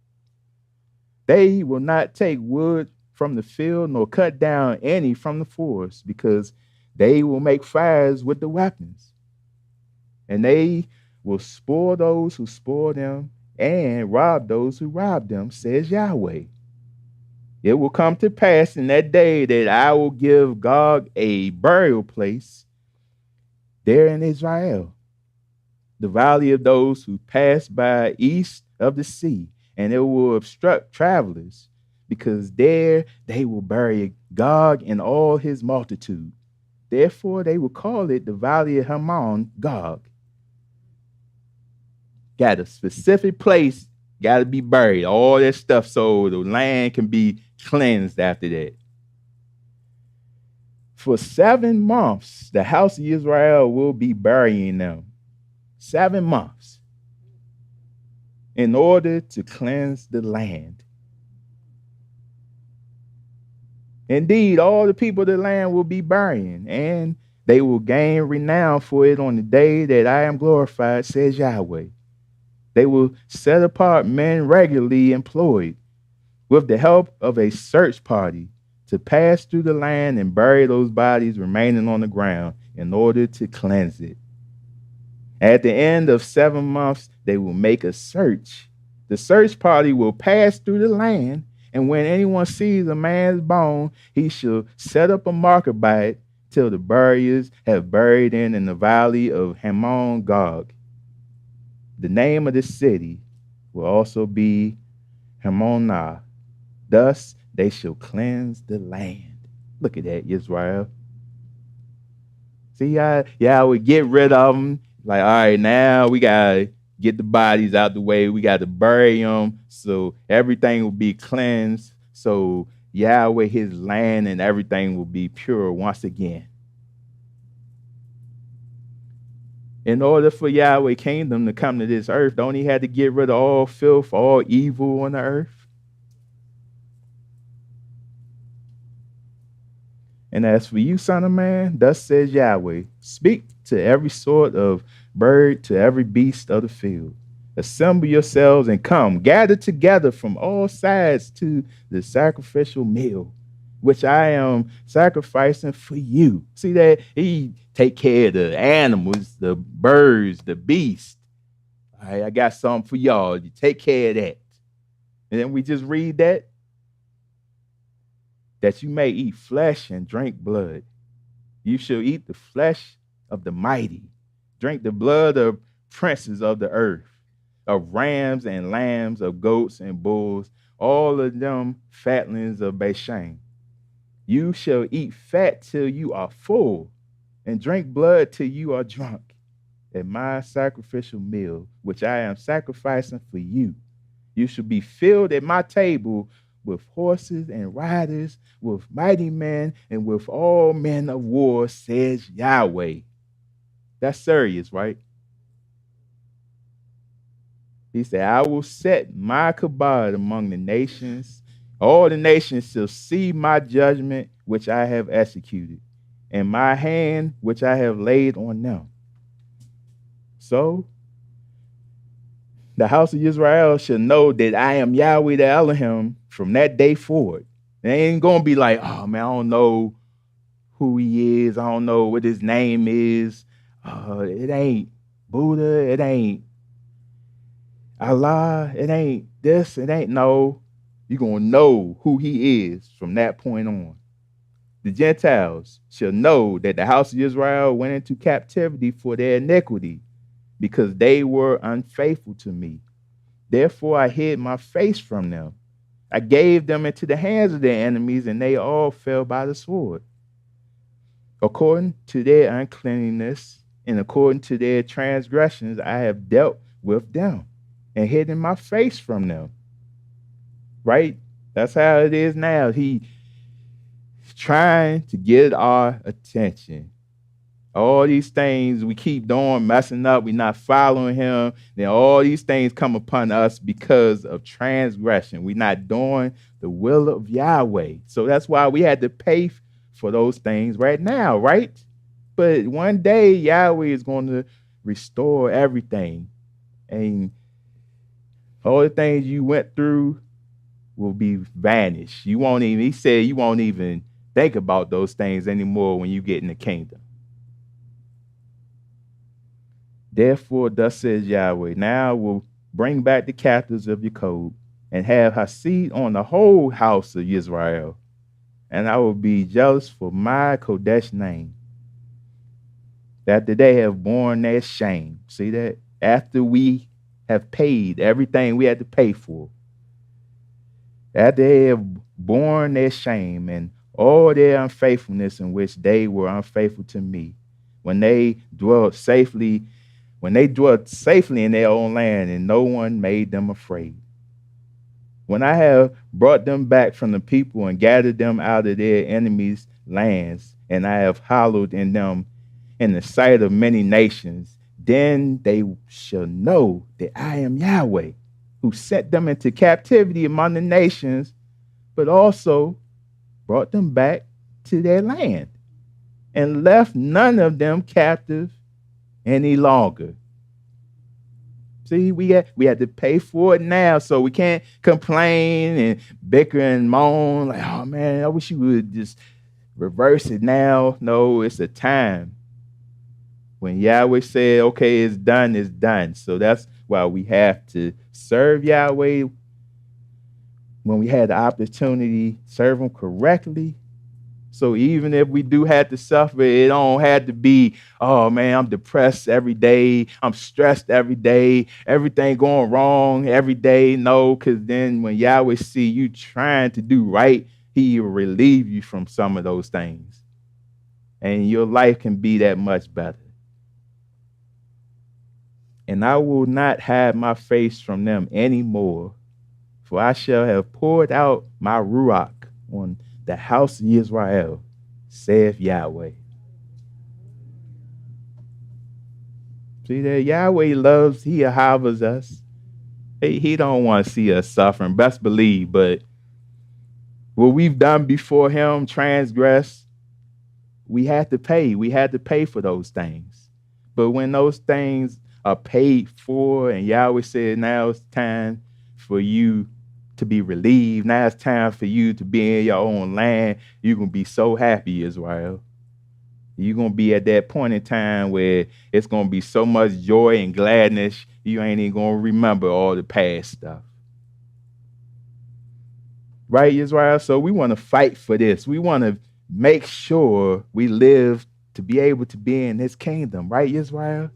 They will not take wood from the field nor cut down any from the forest, because they will make fires with the weapons. And they will spoil those who spoil them and rob those who rob them, says Yahweh. It will come to pass in that day that I will give Gog a burial place there in Israel, the valley of those who pass by east of the sea, and it will obstruct travelers, because there they will bury Gog and all his multitude. Therefore they will call it the valley of Hammon, Gog. Got a specific place, got to be buried, all that stuff, so the land can be cleansed after that. For 7 months, the house of Israel will be burying them. 7 months. In order to cleanse the land. Indeed, all the people of the land will be burying, and they will gain renown for it on the day that I am glorified, says Yahweh. They will set apart men regularly employed with the help of a search party to pass through the land and bury those bodies remaining on the ground in order to cleanse it. At the end of 7 months, they will make a search. The search party will pass through the land, and when anyone sees a man's bone, he shall set up a marker by it till the buriers have buried it in the valley of Hamon Gog. The name of the city will also be Hamonah. Thus they shall cleanse the land. Look at that, Yisrael. See how Yahweh get rid of them. Like, all right, now we got to get the bodies out the way. We got to bury them so everything will be cleansed. So Yahweh, his land and everything will be pure once again. In order for Yahweh kingdom to come to this earth, don't he have to get rid of all filth, all evil on the earth? And as for you, son of man, thus says Yahweh, speak to every sort of bird, to every beast of the field. Assemble yourselves and come, gather together from all sides to the sacrificial meal, which I am sacrificing for you. See that? He take care of the animals, the birds, the beasts. All right, I got something for y'all. You take care of that. And then we just read that you may eat flesh and drink blood. You shall eat the flesh of the mighty, drink the blood of princes of the earth, of rams and lambs, of goats and bulls, all of them fatlings of Bashan. You shall eat fat till you are full, and drink blood till you are drunk, at my sacrificial meal, which I am sacrificing for you. You shall be filled at my table with horses and riders, with mighty men, and with all men of war, says Yahweh. That's serious, right? He said, I will set my kabod among the nations. All the nations shall see my judgment, which I have executed, and my hand, which I have laid on them. So the house of Israel shall know that I am Yahweh the Elohim from that day forward. They ain't going to be like, oh, man, I don't know who he is. I don't know what his name is. It ain't Buddha. It ain't Allah. It ain't this. It ain't no. You're going to know who he is from that point on. The Gentiles shall know that the house of Israel went into captivity for their iniquity, because they were unfaithful to me. Therefore I hid my face from them. I gave them into the hands of their enemies, and they all fell by the sword. According to their uncleanness and according to their transgressions, I have dealt with them and hidden my face from them. Right? That's how it is now. He's trying to get our attention. All these things we keep doing, messing up, we're not following him. Then all these things come upon us because of transgression. We're not doing the will of Yahweh. So that's why we had to pay for those things right now, right? But one day Yahweh is going to restore everything. And all the things you went through will be vanished. You won't even, he said you won't even think about those things anymore when you get in the kingdom. Therefore, thus says Yahweh, now I will bring back the captives of Jacob and have Hasid on the whole house of Yisrael, and I will be jealous for my Kodesh name, after they have borne their shame. See that? After we have paid everything we had to pay for, after they have borne their shame and all their unfaithfulness in which they were unfaithful to me, when they dwelt safely in their own land, and no one made them afraid. When I have brought them back from the people and gathered them out of their enemies' lands, and I have hallowed in them in the sight of many nations, then they shall know that I am Yahweh, who sent them into captivity among the nations, but also brought them back to their land and left none of them captive any longer. See, we had to pay for it now, so we can't complain and bicker and moan like, oh man, I wish you would just reverse it now. No, it's a time when Yahweh said, okay, it's done, it's done. So that's why we have to serve Yahweh when we had the opportunity, serve him correctly. So even if we do have to suffer, it don't have to be, oh man, I'm depressed every day. I'm stressed every day. Everything going wrong every day. No, because then when Yahweh see you trying to do right, he will relieve you from some of those things. And your life can be that much better. And I will not hide my face from them anymore, for I shall have poured out my Ruach on the house of Yisrael, saith Yahweh. See that Yahweh loves, he ahavas us. He don't want to see us suffering, best believe, but what we've done before him, transgress, we had to pay. We had to pay for those things. But when those things are paid for and Yahweh said, now it's time for you to be relieved. Now it's time for you to be in your own land. You're going to be so happy, Israel. You're going to be at that point in time where it's going to be so much joy and gladness, you ain't even going to remember all the past stuff. Right, Israel? So we want to fight for this. We want to make sure we live to be able to be in his kingdom. Right, Israel?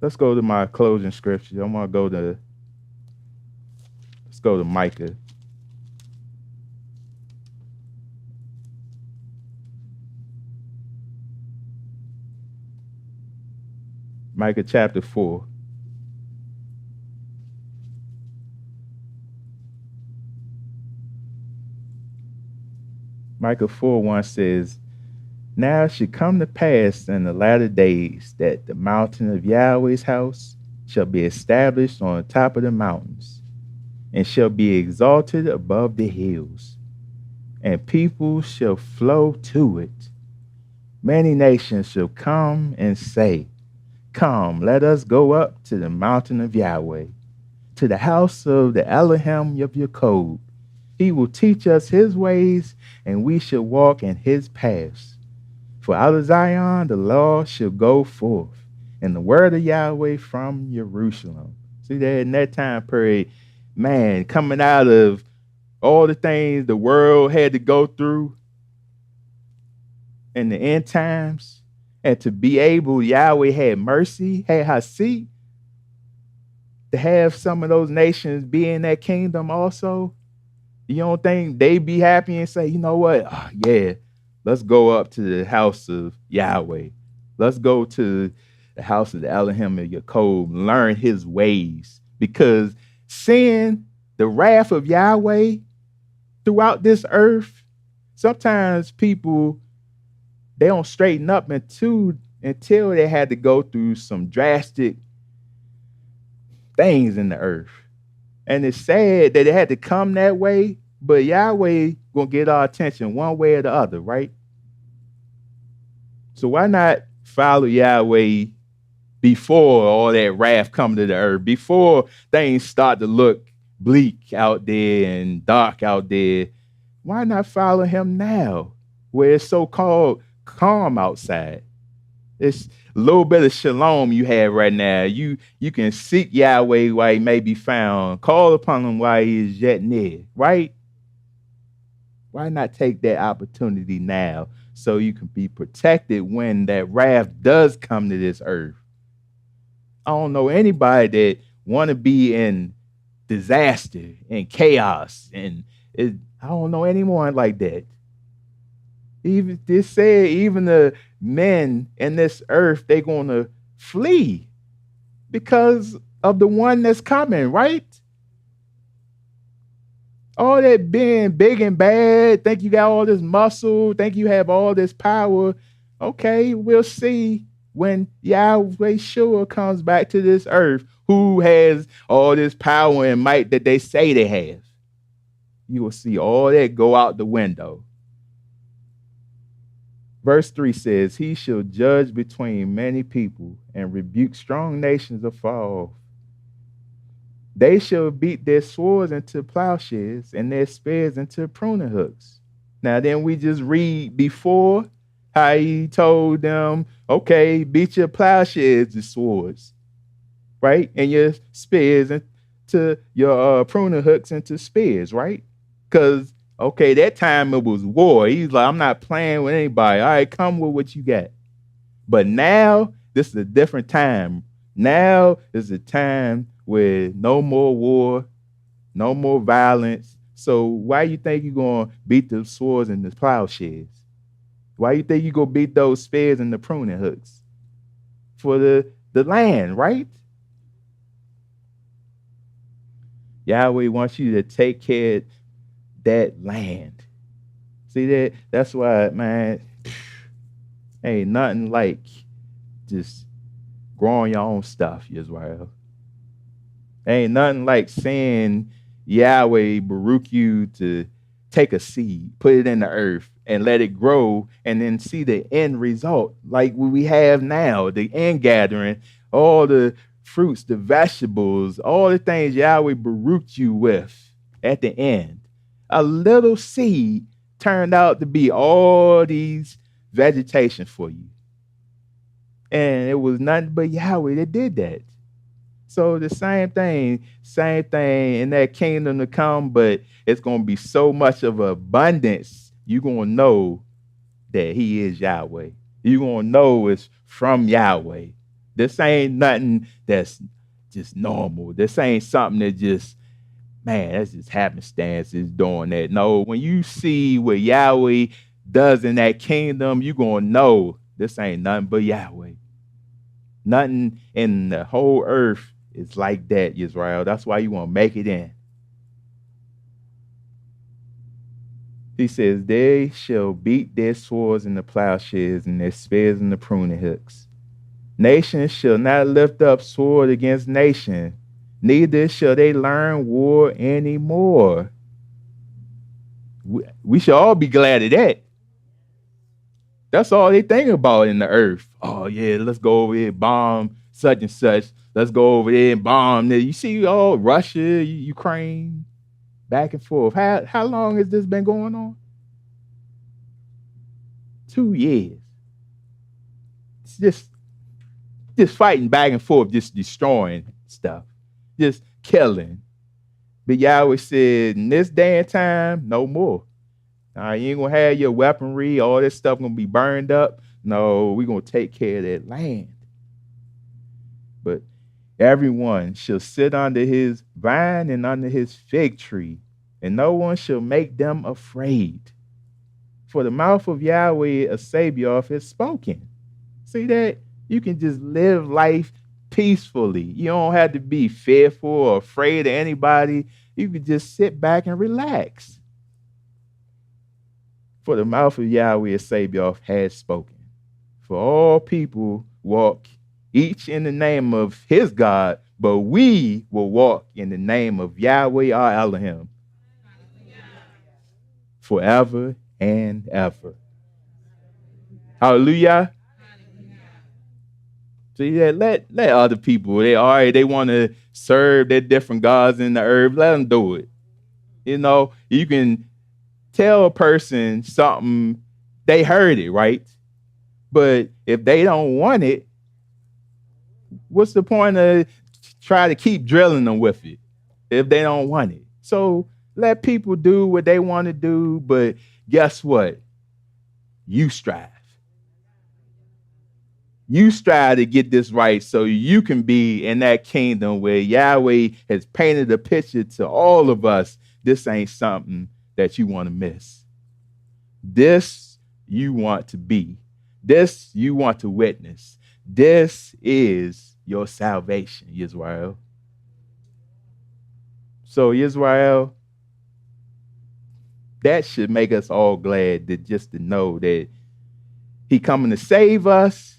Let's go to my closing scripture. I'm going to let's go to Micah. Micah chapter 4. Micah 4:1 says, now it should come to pass in the latter days that the mountain of Yahweh's house shall be established on the top of the mountains, and shall be exalted above the hills, and people shall flow to it. Many nations shall come and say, come, let us go up to the mountain of Yahweh, to the house of the Elohim of Jacob. He will teach us his ways, and we shall walk in his paths. For out of Zion the law shall go forth, and the word of Yahweh from Jerusalem. See that in that time period, man, coming out of all the things the world had to go through in the end times, and to be able, Yahweh had mercy, had Hasi, to have some of those nations be in that kingdom also. You don't think they be happy and say, you know what? Oh, yeah, let's go up to the house of Yahweh. Let's go to the house of the Elohim of Jacob, learn his ways. Because seeing the wrath of Yahweh throughout this earth, sometimes people, they don't straighten up until they had to go through some drastic things in the earth. And it's sad that it had to come that way, but Yahweh gonna get our attention one way or the other, right? So why not follow Yahweh before all that wrath come to the earth, before things start to look bleak out there and dark out there? Why not follow him now, where it's so-called calm outside? It's a little bit of shalom you have right now. You can seek Yahweh while he may be found. Call upon him while he is yet near, right? Why not take that opportunity now so you can be protected when that wrath does come to this earth? I don't know anybody that want to be in disaster and chaos. I don't know anyone like that. Even this said, even the men in this earth, they're going to flee because of the one that's coming, right? All that being big and bad, think you got all this muscle, think you have all this power. Okay, we'll see when Yahweh Shua comes back to this earth, who has all this power and might that they say they have. you will see all that go out the window. Verse 3 says, he shall judge between many people and rebuke strong nations afar off. They shall beat their swords into plowshares and their spears into pruning hooks. Now, then we just read before how he told them, okay, beat your plowshares and swords, right? And your spears into your pruning hooks into spears, right? Because, okay, that time it was war. He's like, I'm not playing with anybody. All right, come with what you got. But now, this is a different time. Now is a time where no more war, no more violence. So why you think you're going to beat the swords and the plowshares? Why you think you're going to beat those spears and the pruning hooks? For the land, right? Yahweh wants you to take care of that land. See that? That's why, man, ain't nothing like just growing your own stuff, Yisrael. Ain't nothing like saying Yahweh Baruch you to take a seed, put it in the earth, and let it grow, and then see the end result, like what we have now, the end gathering, all the fruits, the vegetables, all the things Yahweh Baruch you with at the end. A little seed turned out to be all these vegetation for you. And it was nothing but Yahweh that did that. So the same thing in that kingdom to come, but it's going to be so much of abundance, you're going to know that he is Yahweh. You're going to know it's from Yahweh. This ain't nothing that's just normal. This ain't something that just, man, that's just happenstance is doing that. No, when you see what Yahweh does in that kingdom, you're going to know this ain't nothing but Yahweh. Nothing in the whole earth is like that, Yisrael. That's why you want to make it in. He says, they shall beat their swords in the plowshares and their spears in the pruning hooks. Nation shall not lift up sword against nation, neither shall they learn war anymore. We should all be glad of that. That's all they think about in the earth. Oh, yeah, let's go over here, bomb such and such. Let's go over there and bomb there. You see all Russia, Ukraine, back and forth. How long has this been going on? 2 years. It's just fighting back and forth, just destroying stuff, just killing. But Yahweh said, in this day and time, no more. You ain't going to have your weaponry, all this stuff going to be burned up. No, we're going to take care of that land. But everyone shall sit under his vine and under his fig tree, and no one shall make them afraid. For the mouth of Yahweh, a Sabaoth, has spoken. See that? You can just live life peacefully. You don't have to be fearful or afraid of anybody. You can just sit back and relax. For the mouth of Yahweh, a Sabaoth, has spoken. For all people walk each in the name of his God, but we will walk in the name of Yahweh our Elohim forever and ever. Hallelujah. So yeah, let other people, they want to serve their different gods in the earth, let them do it. You can tell a person something, they heard it, right? But if they don't want it, what's the point of try to keep drilling them with it if they don't want it? So let people do what they want to do, but guess what? You strive. You strive to get this right so you can be in that kingdom where Yahweh has painted a picture to all of us. This ain't something that you want to miss. This you want to be. This you want to witness. This is your salvation, Yisrael. So, Yisrael, that should make us all glad to know that he coming to save us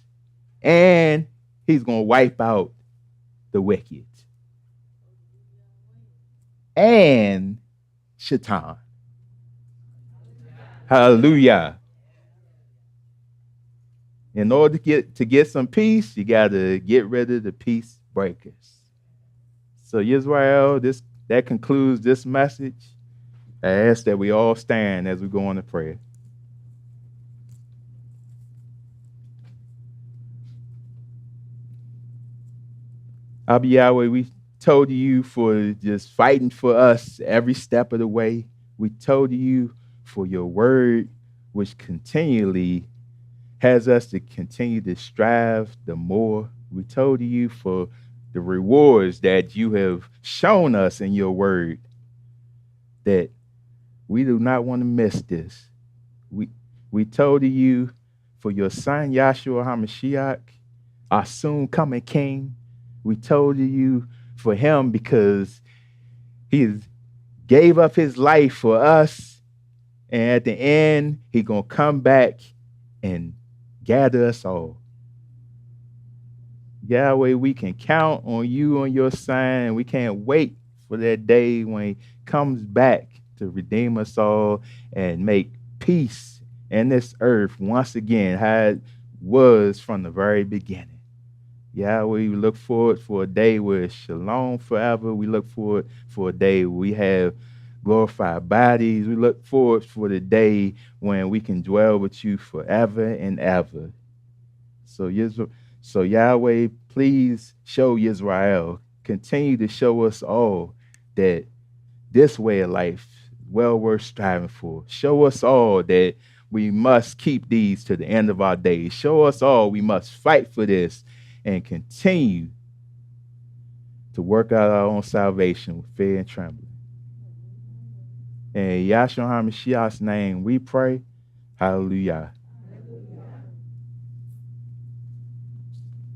and he's going to wipe out the wicked. And Shatan. Hallelujah. In order to get some peace, you got to get rid of the peace breakers. So, Yisrael, that concludes this message. I ask that we all stand as we go on to prayer. Abba Yahweh, we told you for just fighting for us every step of the way. We told you for your word, which continually has us to continue to strive the more. We told you for the rewards that you have shown us in your word, that we do not want to miss this. We told you for your son, Yahshua HaMashiach, our soon coming king. We told you for him because he gave up his life for us. And at the end, he's going to come back and gather us all. Yahweh, we can count on you, on your son, and we can't wait for that day when he comes back to redeem us all and make peace in this earth once again, how it was from the very beginning. Yahweh, we look forward for a day where it's shalom forever. We look forward for a day where we have glorified bodies. We look forward for the day when we can dwell with you forever and ever. So Yahweh, please show Yisrael, continue to show us all that this way of life is well worth striving for. Show us all that we must keep these to the end of our days. Show us all we must fight for this and continue to work out our own salvation with fear and trembling. In Yahshua HaMashiach's name we pray. Hallelujah.